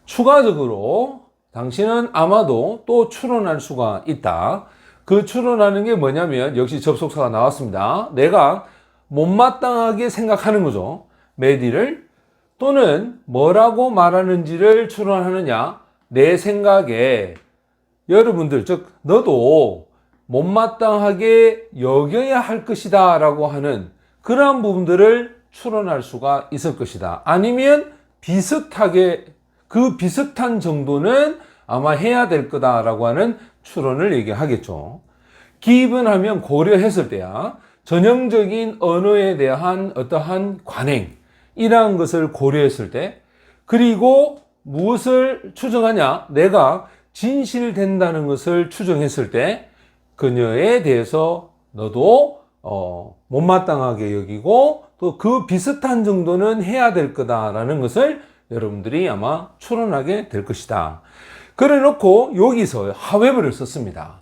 추가적으로 당신은 아마도 또 추론할 수가 있다. 그 추론하는 게 뭐냐면 역시 접속사가 나왔습니다. 내가 못마땅하게 생각하는 거죠. 메디를. 또는 뭐라고 말하는지를 추론하느냐. 내 생각에 여러분들, 즉 너도 못마땅하게 여겨야 할 것이다 라고 하는 그러한 부분들을 추론할 수가 있을 것이다. 아니면 비슷하게 그 비슷한 정도는 아마 해야 될 거다라고 하는 추론을 얘기하겠죠. 기입은 고려했을 때야 전형적인 언어에 대한 어떠한 관행 이러한 것을 고려했을 때, 그리고 무엇을 추정하냐, 내가 진실된다는 것을 추정했을 때 그녀에 대해서 너도 못마땅하게 여기고 또 그 비슷한 정도는 해야 될 거다라는 것을 여러분들이 아마 추론하게 될 것이다. 그래 놓고 여기서 however를 썼습니다.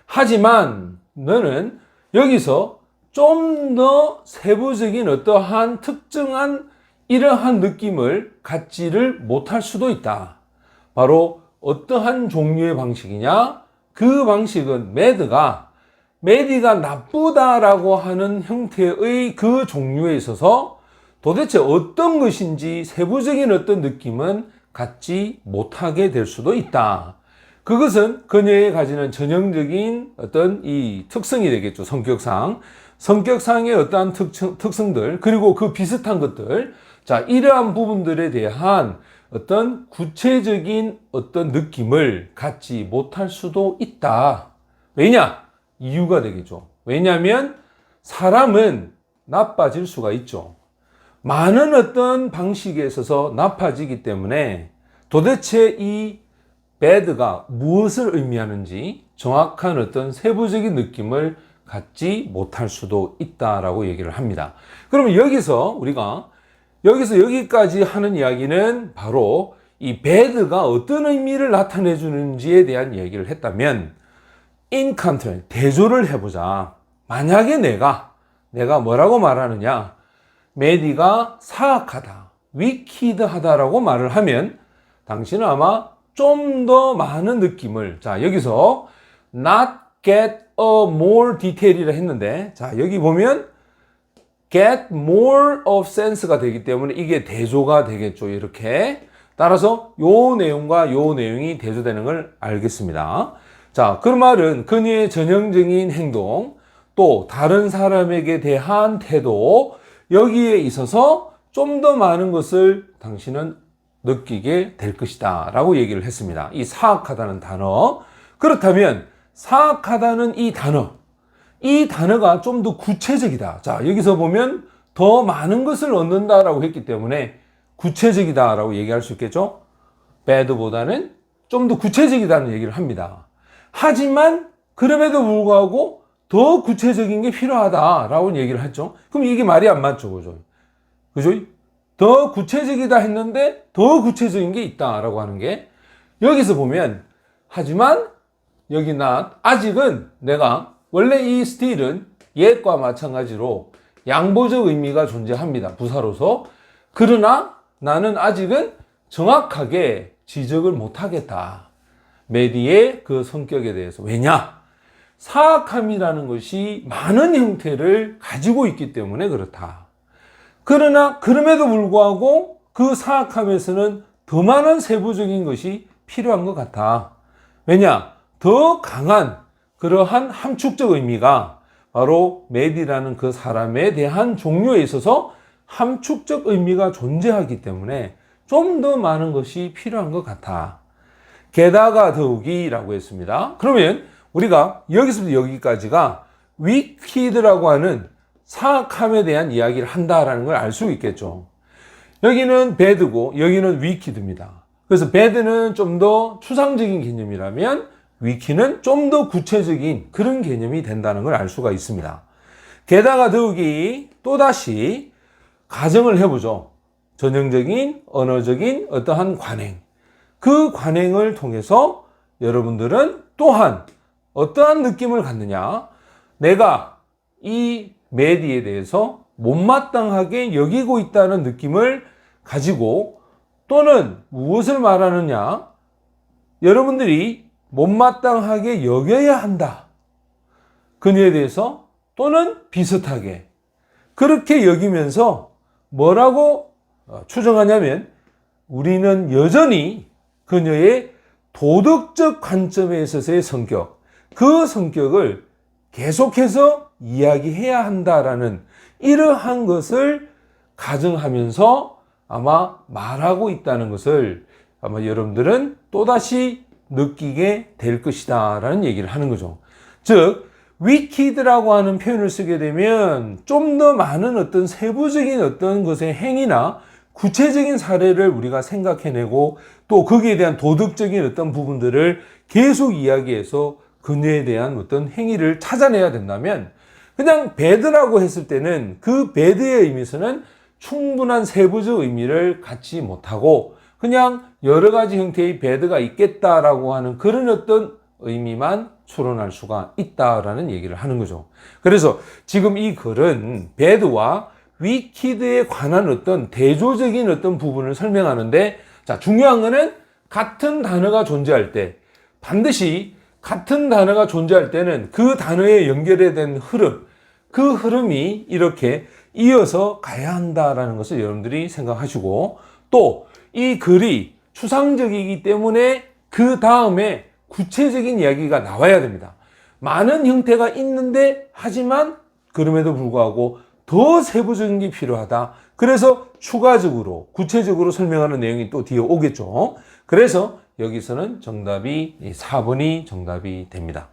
하지만 너는 여기서 좀 더 세부적인 어떠한 특정한 이러한 느낌을 갖지를 못할 수도 있다. 바로 어떠한 종류의 방식이냐? 그 방식은 메디가 나쁘다라고 하는 형태의 그 종류에 있어서 도대체 어떤 것인지 세부적인 어떤 느낌은 갖지 못하게 될 수도 있다. 그것은 그녀의 가지는 전형적인 어떤 이 특성이 되겠죠. 성격상의 어떠한 특성들, 그리고 그 비슷한 것들. 자, 이러한 부분들에 대한 어떤 구체적인 어떤 느낌을 갖지 못할 수도 있다. 왜냐? 이유가 되겠죠. 왜냐하면 사람은 나빠질 수가 있죠. 많은 어떤 방식에 있어서 나빠지기 때문에 도대체 이 bad가 무엇을 의미하는지 정확한 어떤 세부적인 느낌을 갖지 못할 수도 있다라고 얘기를 합니다. 그러면 우리가 여기서 여기까지 하는 이야기는 바로 이 bad가 어떤 의미를 나타내 주는지에 대한 얘기를 했다면, in contrast, 대조를 해보자. 만약에 내가 뭐라고 말하느냐, 메디가 사악하다, wicked하다라고 말을 하면 당신은 아마 좀 더 많은 느낌을, 자, 여기서 not get a more detail이라 했는데, 자, 여기 보면 get more of sense가 되기 때문에 이게 대조가 되겠죠. 이렇게. 따라서 요 내용과 요 내용이 대조되는 걸 알겠습니다. 자, 그 말은 그녀의 전형적인 행동, 또 다른 사람에게 대한 태도, 여기에 있어서 좀 더 많은 것을 당신은 느끼게 될 것이다 라고 얘기를 했습니다. 이 사악하다는 단어. 그렇다면 사악하다는 이 단어가 좀 더 구체적이다. 자, 여기서 보면 더 많은 것을 얻는다라고 했기 때문에 구체적이다라고 얘기할 수 있겠죠. bad보다는 좀 더 구체적이다는 얘기를 합니다. 하지만 그럼에도 불구하고 더 구체적인 게 필요하다라고 얘기를 했죠. 그럼 이게 말이 안 맞죠, 그죠? 더 구체적이다 했는데 더 구체적인 게 있다라고 하는 게, 여기서 보면 하지만 여기 아직은 내가 원래 이 still은 yet과 마찬가지로 양보적 의미가 존재합니다. 부사로서. 그러나 나는 아직은 정확하게 지적을 못하겠다. 메디의 그 성격에 대해서. 왜냐? 사악함이라는 것이 많은 형태를 가지고 있기 때문에 그렇다. 그러나 그럼에도 불구하고 그 사악함에서는 더 많은 세부적인 것이 필요한 것 같아. 왜냐? 더 강한 그러한 함축적 의미가 바로 메디라는 그 사람에 대한 종류에 있어서 함축적 의미가 존재하기 때문에 좀 더 많은 것이 필요한 것 같아. 게다가 더욱이라고 했습니다. 그러면 우리가 여기서부터 여기까지가 위키드라고 하는 사악함에 대한 이야기를 한다라는 걸 알 수 있겠죠. 여기는 배드고 여기는 위키드입니다. 그래서 배드는 좀 더 추상적인 개념이라면 위키는 좀 더 구체적인 그런 개념이 된다는 걸 알 수가 있습니다. 게다가 더욱이 또다시 가정을 해보죠. 전형적인 언어적인 어떠한 관행. 그 관행을 통해서 여러분들은 또한 어떠한 느낌을 갖느냐. 내가 이 메디에 대해서 못마땅하게 여기고 있다는 느낌을 가지고 또는 무엇을 말하느냐. 여러분들이 못마땅하게 여겨야 한다. 그녀에 대해서 또는 비슷하게 그렇게 여기면서 뭐라고 추정하냐면 우리는 여전히 그녀의 도덕적 관점에 있어서의 성격, 그 성격을 계속해서 이야기해야 한다라는 이러한 것을 가정하면서 아마 말하고 있다는 것을 아마 여러분들은 또다시 느끼게 될 것이다 라는 얘기를 하는 거죠. 즉 위키드라고 하는 표현을 쓰게 되면 좀 더 많은 어떤 세부적인 어떤 것의 행위나 구체적인 사례를 우리가 생각해내고 또 거기에 대한 도덕적인 어떤 부분들을 계속 이야기해서 그녀에 대한 어떤 행위를 찾아내야 된다면 그냥 배드라고 했을 때는 그 배드의 의미에서는 충분한 세부적 의미를 갖지 못하고 그냥 여러 가지 형태의 배드가 있겠다라고 하는 그런 어떤 의미만 추론할 수가 있다라는 얘기를 하는 거죠. 그래서 지금 이 글은 배드와 위키드에 관한 어떤 대조적인 어떤 부분을 설명하는데 자, 중요한 거는 같은 단어가 존재할 때 반드시 같은 단어가 존재할 때는 그 단어에 연결해 된 흐름, 그 흐름이 이렇게 이어서 가야 한다라는 것을 여러분들이 생각하시고 또 이 글이 추상적이기 때문에 그 다음에 구체적인 이야기가 나와야 됩니다. 많은 형태가 있는데 하지만 그럼에도 불구하고 더 세부적인 게 필요하다. 그래서 추가적으로 구체적으로 설명하는 내용이 또 뒤에 오겠죠. 그래서 여기서는 정답이 4번이 정답이 됩니다.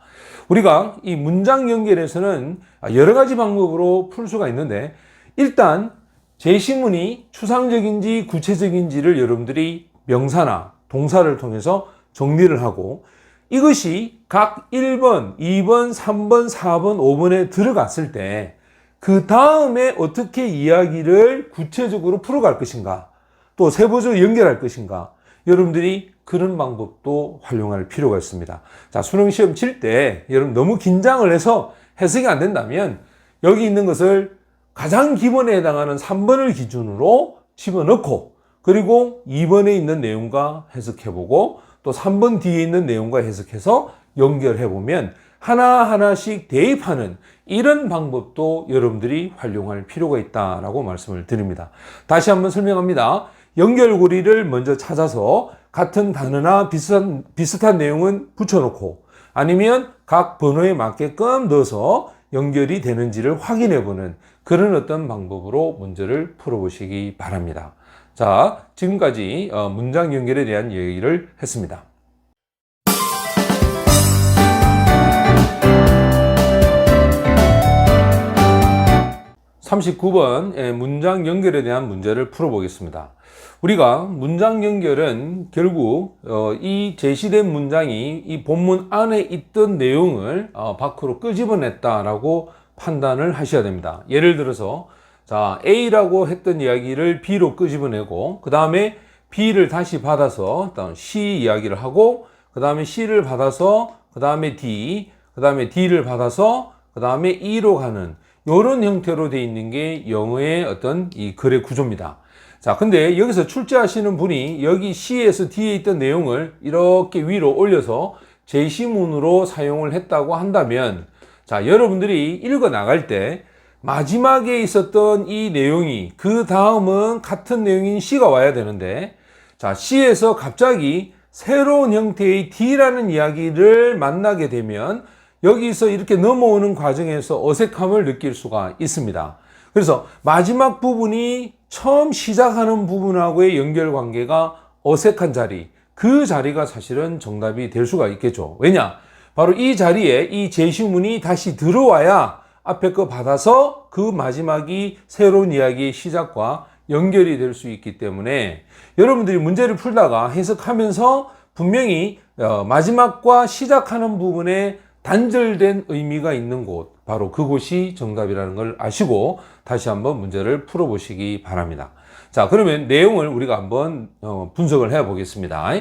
우리가 이 문장 연결에서는 여러 가지 방법으로 풀 수가 있는데 일단 제시문이 추상적인지 구체적인지를 여러분들이 명사나 동사를 통해서 정리를 하고 이것이 각 1번, 2번, 3번, 4번, 5번에 들어갔을 때 그 다음에 어떻게 이야기를 구체적으로 풀어갈 것인가 또 세부적으로 연결할 것인가 여러분들이 그런 방법도 활용할 필요가 있습니다. 자, 수능 시험 칠 때 여러분 너무 긴장을 해서 해석이 안 된다면 여기 있는 것을 가장 기본에 해당하는 3번을 기준으로 집어넣고 그리고 2번에 있는 내용과 해석해보고 또 3번 뒤에 있는 내용과 해석해서 연결해보면 하나하나씩 대입하는 이런 방법도 여러분들이 활용할 필요가 있다라고 말씀을 드립니다. 다시 한번 설명합니다. 연결고리를 먼저 찾아서 같은 단어나 비슷한 내용은 붙여놓고 아니면 각 번호에 맞게끔 넣어서 연결이 되는지를 확인해보는 그런 어떤 방법으로 문제를 풀어보시기 바랍니다. 자, 지금까지 문장 연결에 대한 얘기를 했습니다. 39번 문장 연결에 대한 문제를 풀어보겠습니다. 우리가 문장 연결은 결국 이 제시된 문장이 이 본문 안에 있던 내용을 밖으로 끄집어냈다라고 판단을 하셔야 됩니다. 예를 들어서 자, A라고 했던 이야기를 B로 끄집어내고 그 다음에 B를 다시 받아서 일단 C 이야기를 하고 그 다음에 C를 받아서 그 다음에 D, 그 다음에 D를 받아서 그 다음에 E로 가는 이런 형태로 되어 있는 게 영어의 어떤 이 글의 구조입니다. 자, 근데 여기서 출제하시는 분이 여기 C에서 D에 있던 내용을 이렇게 위로 올려서 제시문으로 사용을 했다고 한다면 자, 여러분들이 읽어 나갈 때 마지막에 있었던 이 내용이 그 다음은 같은 내용인 C가 와야 되는데 자, C에서 갑자기 새로운 형태의 D라는 이야기를 만나게 되면 여기서 이렇게 넘어오는 과정에서 어색함을 느낄 수가 있습니다. 그래서 마지막 부분이 처음 시작하는 부분하고의 연결 관계가 어색한 자리, 그 자리가 사실은 정답이 될 수가 있겠죠. 왜냐? 바로 이 자리에 이 제시문이 다시 들어와야 앞에 거 받아서 그 마지막이 새로운 이야기의 시작과 연결이 될 수 있기 때문에 여러분들이 문제를 풀다가 해석하면서 분명히 마지막과 시작하는 부분에 단절된 의미가 있는 곳, 바로 그곳이 정답이라는 걸 아시고 다시 한번 문제를 풀어보시기 바랍니다. 자, 그러면 내용을 우리가 한번 분석을 해 보겠습니다.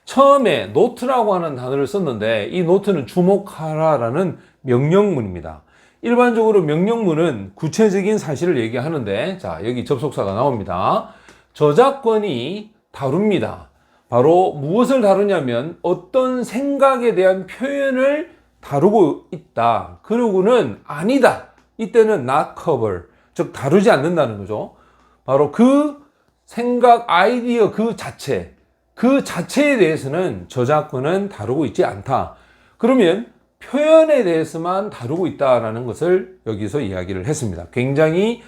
처음에 노트라고 하는 단어를 썼는데 이 노트는 주목하라라는 명령문입니다. 일반적으로 명령문은 구체적인 사실을 얘기하는데, 자, 여기 접속사가 나옵니다. 저작권이 다룹니다. 바로 무엇을 다루냐면 어떤 생각에 대한 표현을 다루고 있다. 그러고는 아니다. 이때는 not cover, 즉 다루지 않는다는 거죠. 바로 그 생각, 아이디어 그 자체에 대해서는 저작권은 다루고 있지 않다. 그러면 표현에 대해서만 다루고 있다라는 것을 여기서 이야기를 했습니다. 굉장히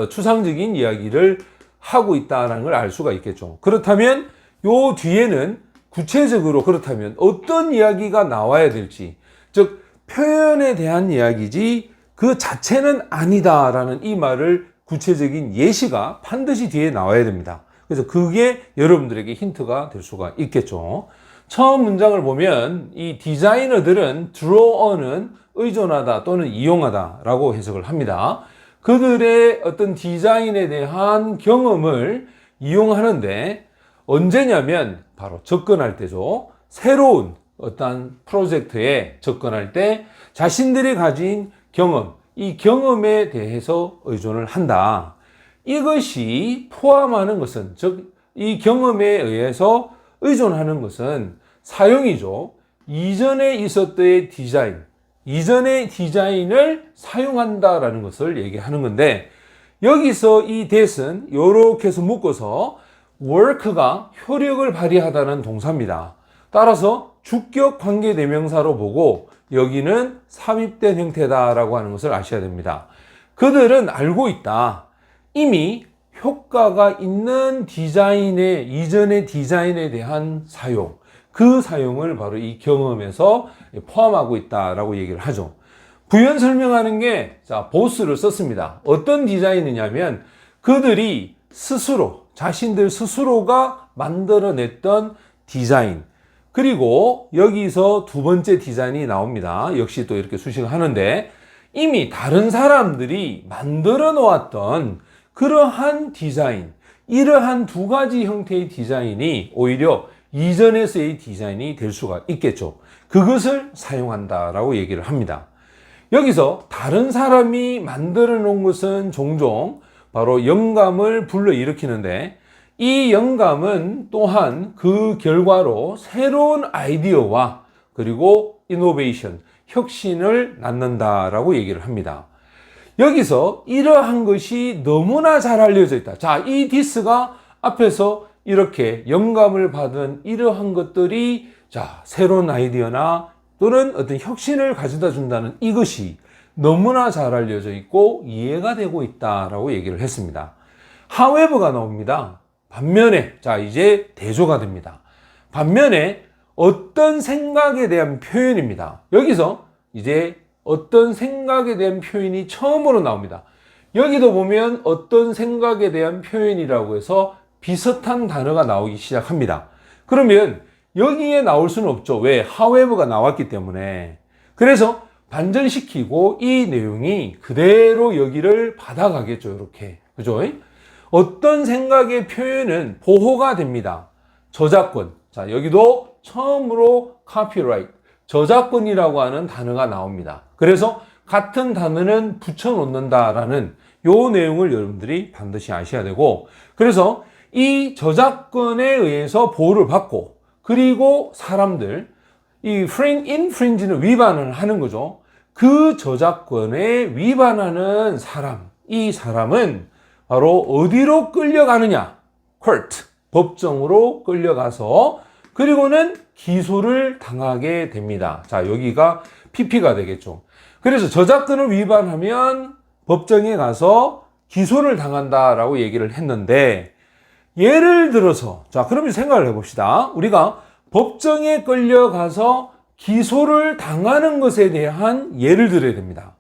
추상적인 이야기를 하고 있다는 걸 알 수가 있겠죠. 그렇다면 요 뒤에는 구체적으로 그렇다면 어떤 이야기가 나와야 될지, 즉 표현에 대한 이야기지 그 자체는 아니다라는 이 말을 구체적인 예시가 반드시 뒤에 나와야 됩니다. 그래서 그게 여러분들에게 힌트가 될 수가 있겠죠. 처음 문장을 보면 이 디자이너들은 draw on은 의존하다 또는 이용하다 라고 해석을 합니다. 그들의 어떤 디자인에 대한 경험을 이용하는데 언제냐면 바로 접근할 때죠. 새로운 어떤 프로젝트에 접근할 때 자신들이 가진 경험, 이 경험에 대해서 의존을 한다. 이것이 포함하는 것은, 즉 이 경험에 의해서 의존하는 것은 사용이죠. 이전에 있었던 디자인, 이전의 디자인을 사용한다라는 것을 얘기하는 건데, 여기서 이 that은 이렇게 해서 묶어서 work가 효력을 발휘하다는 동사입니다. 따라서 주격 관계 대명사로 보고 여기는 삽입된 형태다라고 하는 것을 아셔야 됩니다. 그들은 알고 있다. 이미 효과가 있는 디자인의, 이전의 디자인에 대한 사용, 그 사용을 바로 이 경험에서 포함하고 있다라고 얘기를 하죠. 부연 설명하는 게, 자, 보스를 썼습니다. 어떤 디자인이냐면 그들이 스스로, 자신들 스스로가 만들어냈던 디자인, 그리고 여기서 두 번째 디자인이 나옵니다. 역시 또 이렇게 수식을 하는데, 이미 다른 사람들이 만들어 놓았던 그러한 디자인, 이러한 두 가지 형태의 디자인이 오히려 이전에서의 디자인이 될 수가 있겠죠. 그것을 사용한다라고 얘기를 합니다. 여기서 다른 사람이 만들어 놓은 것은 종종 바로 영감을 불러일으키는데, 이 영감은 또한 그 결과로 새로운 아이디어와 그리고 이노베이션, 혁신을 낳는다라고 얘기를 합니다. 여기서 이러한 것이 너무나 잘 알려져 있다. 자, 이 디스가 앞에서 이렇게 영감을 받은 이러한 것들이, 자, 새로운 아이디어나 또는 어떤 혁신을 가져다 준다는 이것이 너무나 잘 알려져 있고 이해가 되고 있다라고 얘기를 했습니다. however가 나옵니다. 반면에, 자, 이제 대조가 됩니다. 반면에 어떤 생각에 대한 표현입니다. 여기서 이제 어떤 생각에 대한 표현이 처음으로 나옵니다. 여기도 보면 어떤 생각에 대한 표현이라고 해서 비슷한 단어가 나오기 시작합니다. 그러면 여기에 나올 수는 없죠. 왜? however가 나왔기 때문에. 그래서 반전시키고 이 내용이 그대로 여기를 받아가겠죠. 이렇게. 그죠? 어떤 생각의 표현은 보호가 됩니다. 저작권. 자, 여기도 처음으로 copyright, 저작권이라고 하는 단어가 나옵니다. 그래서 같은 단어는 붙여놓는다라는 요 내용을 여러분들이 반드시 아셔야 되고, 그래서 이 저작권에 의해서 보호를 받고, 그리고 사람들, 이 infringe는 위반을 하는 거죠. 그 저작권에 위반하는 사람, 이 사람은 바로 어디로 끌려가느냐? court, 법정으로 끌려가서 그리고는 기소를 당하게 됩니다. 자, 여기가 PP가 되겠죠. 그래서 저작권을 위반하면 법정에 가서 기소를 당한다라고 얘기를 했는데, 예를 들어서, 자, 그러면 생각을 해봅시다. 우리가 법정에 끌려가서 기소를 당하는 것에 대한 예를 들어야 됩니다.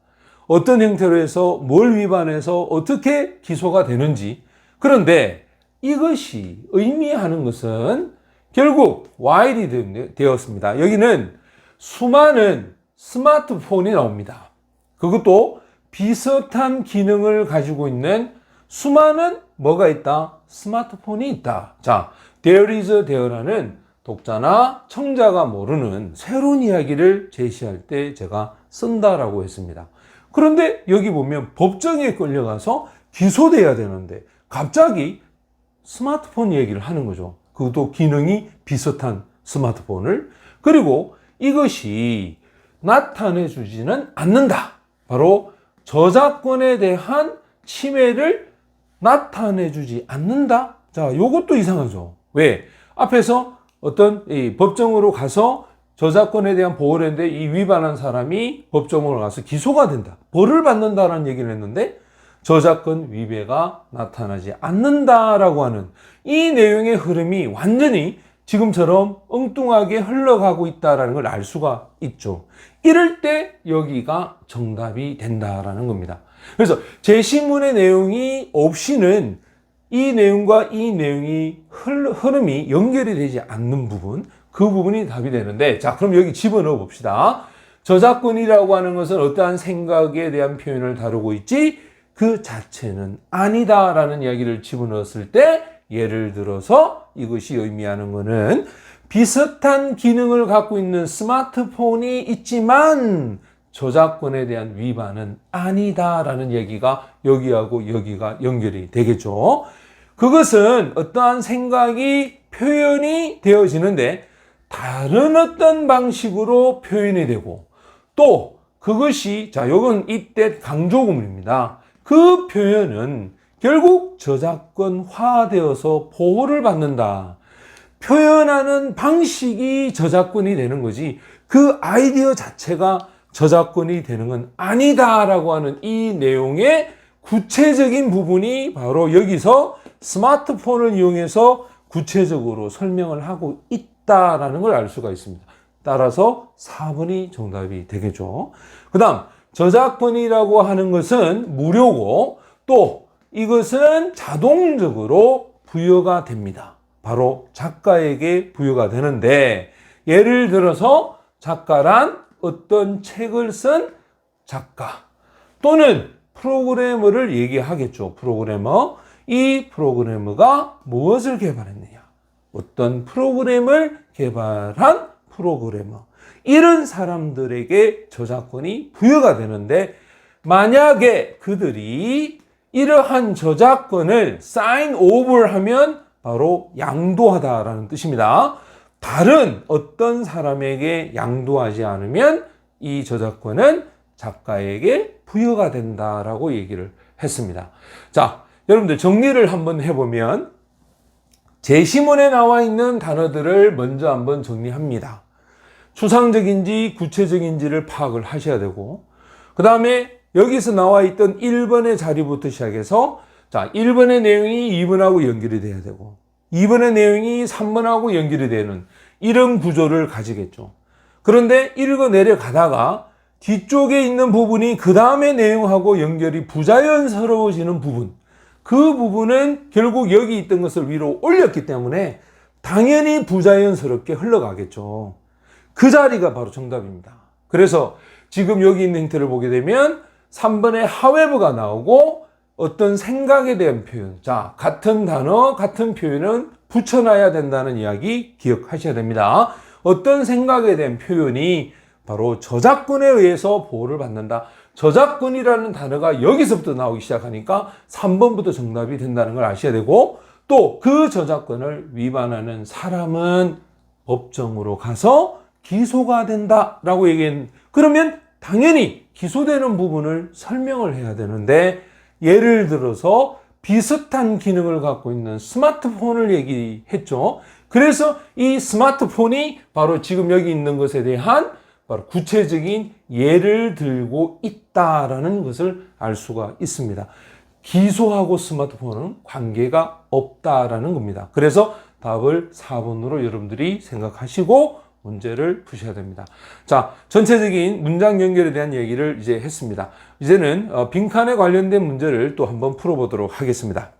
어떤 형태로 해서 뭘 위반해서 어떻게 기소가 되는지. 그런데 이것이 의미하는 것은 결국 while이 되었습니다. 여기는 수많은 스마트폰이 나옵니다. 그것도 비슷한 기능을 가지고 있는 수많은 뭐가 있다? 스마트폰이 있다. 자, there is there라는 독자나 청자가 모르는 새로운 이야기를 제시할 때 제가 쓴다라고 했습니다. 그런데 여기 보면 법정에 끌려가서 기소돼야 되는데 갑자기 스마트폰 얘기를 하는 거죠. 그것도 기능이 비슷한 스마트폰을. 그리고 이것이 나타내 주지는 않는다. 바로 저작권에 대한 침해를 나타내 주지 않는다. 자, 요것도 이상하죠. 왜? 앞에서 어떤 법정으로 가서 저작권에 대한 보호를 했는데 이 위반한 사람이 법정으로 가서 기소가 된다. 벌을 받는다라는 얘기를 했는데 저작권 위배가 나타나지 않는다라고 하는 이 내용의 흐름이 완전히 지금처럼 엉뚱하게 흘러가고 있다는 걸 알 수가 있죠. 이럴 때 여기가 정답이 된다라는 겁니다. 그래서 제시문의 내용이 없이는 이 내용과 이 내용이 흐름이 연결이 되지 않는 부분, 그 부분이 답이 되는데, 자, 그럼 여기 집어넣어 봅시다. 저작권이라고 하는 것은 어떠한 생각에 대한 표현을 다루고 있지 그 자체는 아니다라는 이야기를 집어넣었을 때, 예를 들어서 이것이 의미하는 것은 비슷한 기능을 갖고 있는 스마트폰이 있지만 저작권에 대한 위반은 아니다라는 얘기가 여기하고 여기가 연결이 되겠죠. 그것은 어떠한 생각이 표현이 되어지는데 다른 어떤 방식으로 표현이 되고, 또 그것이, 자, 요건 이때 강조구문입니다. 그 표현은 결국 저작권화되어서 보호를 받는다. 표현하는 방식이 저작권이 되는 거지 그 아이디어 자체가 저작권이 되는 건 아니다라고 하는 이 내용의 구체적인 부분이 바로 여기서 스마트폰을 이용해서 구체적으로 설명을 하고 있다라는 걸 알 수가 있습니다. 따라서 4번이 정답이 되겠죠. 그 다음, 저작권이라고 하는 것은 무료고 또 이것은 자동적으로 부여가 됩니다. 바로 작가에게 부여가 되는데, 예를 들어서 작가란 어떤 책을 쓴 작가 또는 프로그래머를 얘기하겠죠. 프로그래머. 이 프로그래머가 무엇을 개발했느냐? 어떤 프로그램을 개발한 프로그래머. 이런 사람들에게 저작권이 부여가 되는데, 만약에 그들이 이러한 저작권을 sign over 하면 바로 양도하다라는 뜻입니다. 다른 어떤 사람에게 양도하지 않으면 이 저작권은 작가에게 부여가 된다라고 얘기를 했습니다. 자, 여러분들 정리를 한번 해보면 제시문에 나와 있는 단어들을 먼저 한번 정리합니다. 추상적인지 구체적인지를 파악을 하셔야 되고, 그 다음에 여기서 나와 있던 1번의 자리부터 시작해서, 자, 1번의 내용이 2번하고 연결이 돼야 되고 2번의 내용이 3번하고 연결이 되는 이런 구조를 가지겠죠. 그런데 읽어 내려가다가 뒤쪽에 있는 부분이 그 다음의 내용하고 연결이 부자연스러워지는 부분, 그 부분은 결국 여기 있던 것을 위로 올렸기 때문에 당연히 부자연스럽게 흘러가겠죠. 그 자리가 바로 정답입니다. 그래서 지금 여기 있는 힌트를 보게 되면 3번에 however가 나오고 어떤 생각에 대한 표현, 자, 같은 단어, 같은 표현은 붙여놔야 된다는 이야기 기억하셔야 됩니다. 어떤 생각에 대한 표현이 바로 저작권에 의해서 보호를 받는다. 저작권이라는 단어가 여기서부터 나오기 시작하니까 3번부터 정답이 된다는 걸 아셔야 되고, 또 그 저작권을 위반하는 사람은 법정으로 가서 기소가 된다라고 얘기했는데, 그러면 당연히 기소되는 부분을 설명을 해야 되는데, 예를 들어서 비슷한 기능을 갖고 있는 스마트폰을 얘기했죠. 그래서 이 스마트폰이 바로 지금 여기 있는 것에 대한 바로 구체적인 예를 들고 있다라는 것을 알 수가 있습니다. 기소하고 스마트폰은 관계가 없다라는 겁니다. 그래서 답을 4번으로 여러분들이 생각하시고 문제를 푸셔야 됩니다. 자, 전체적인 문장 연결에 대한 얘기를 이제 했습니다. 이제는 빈칸에 관련된 문제를 또 한번 풀어보도록 하겠습니다.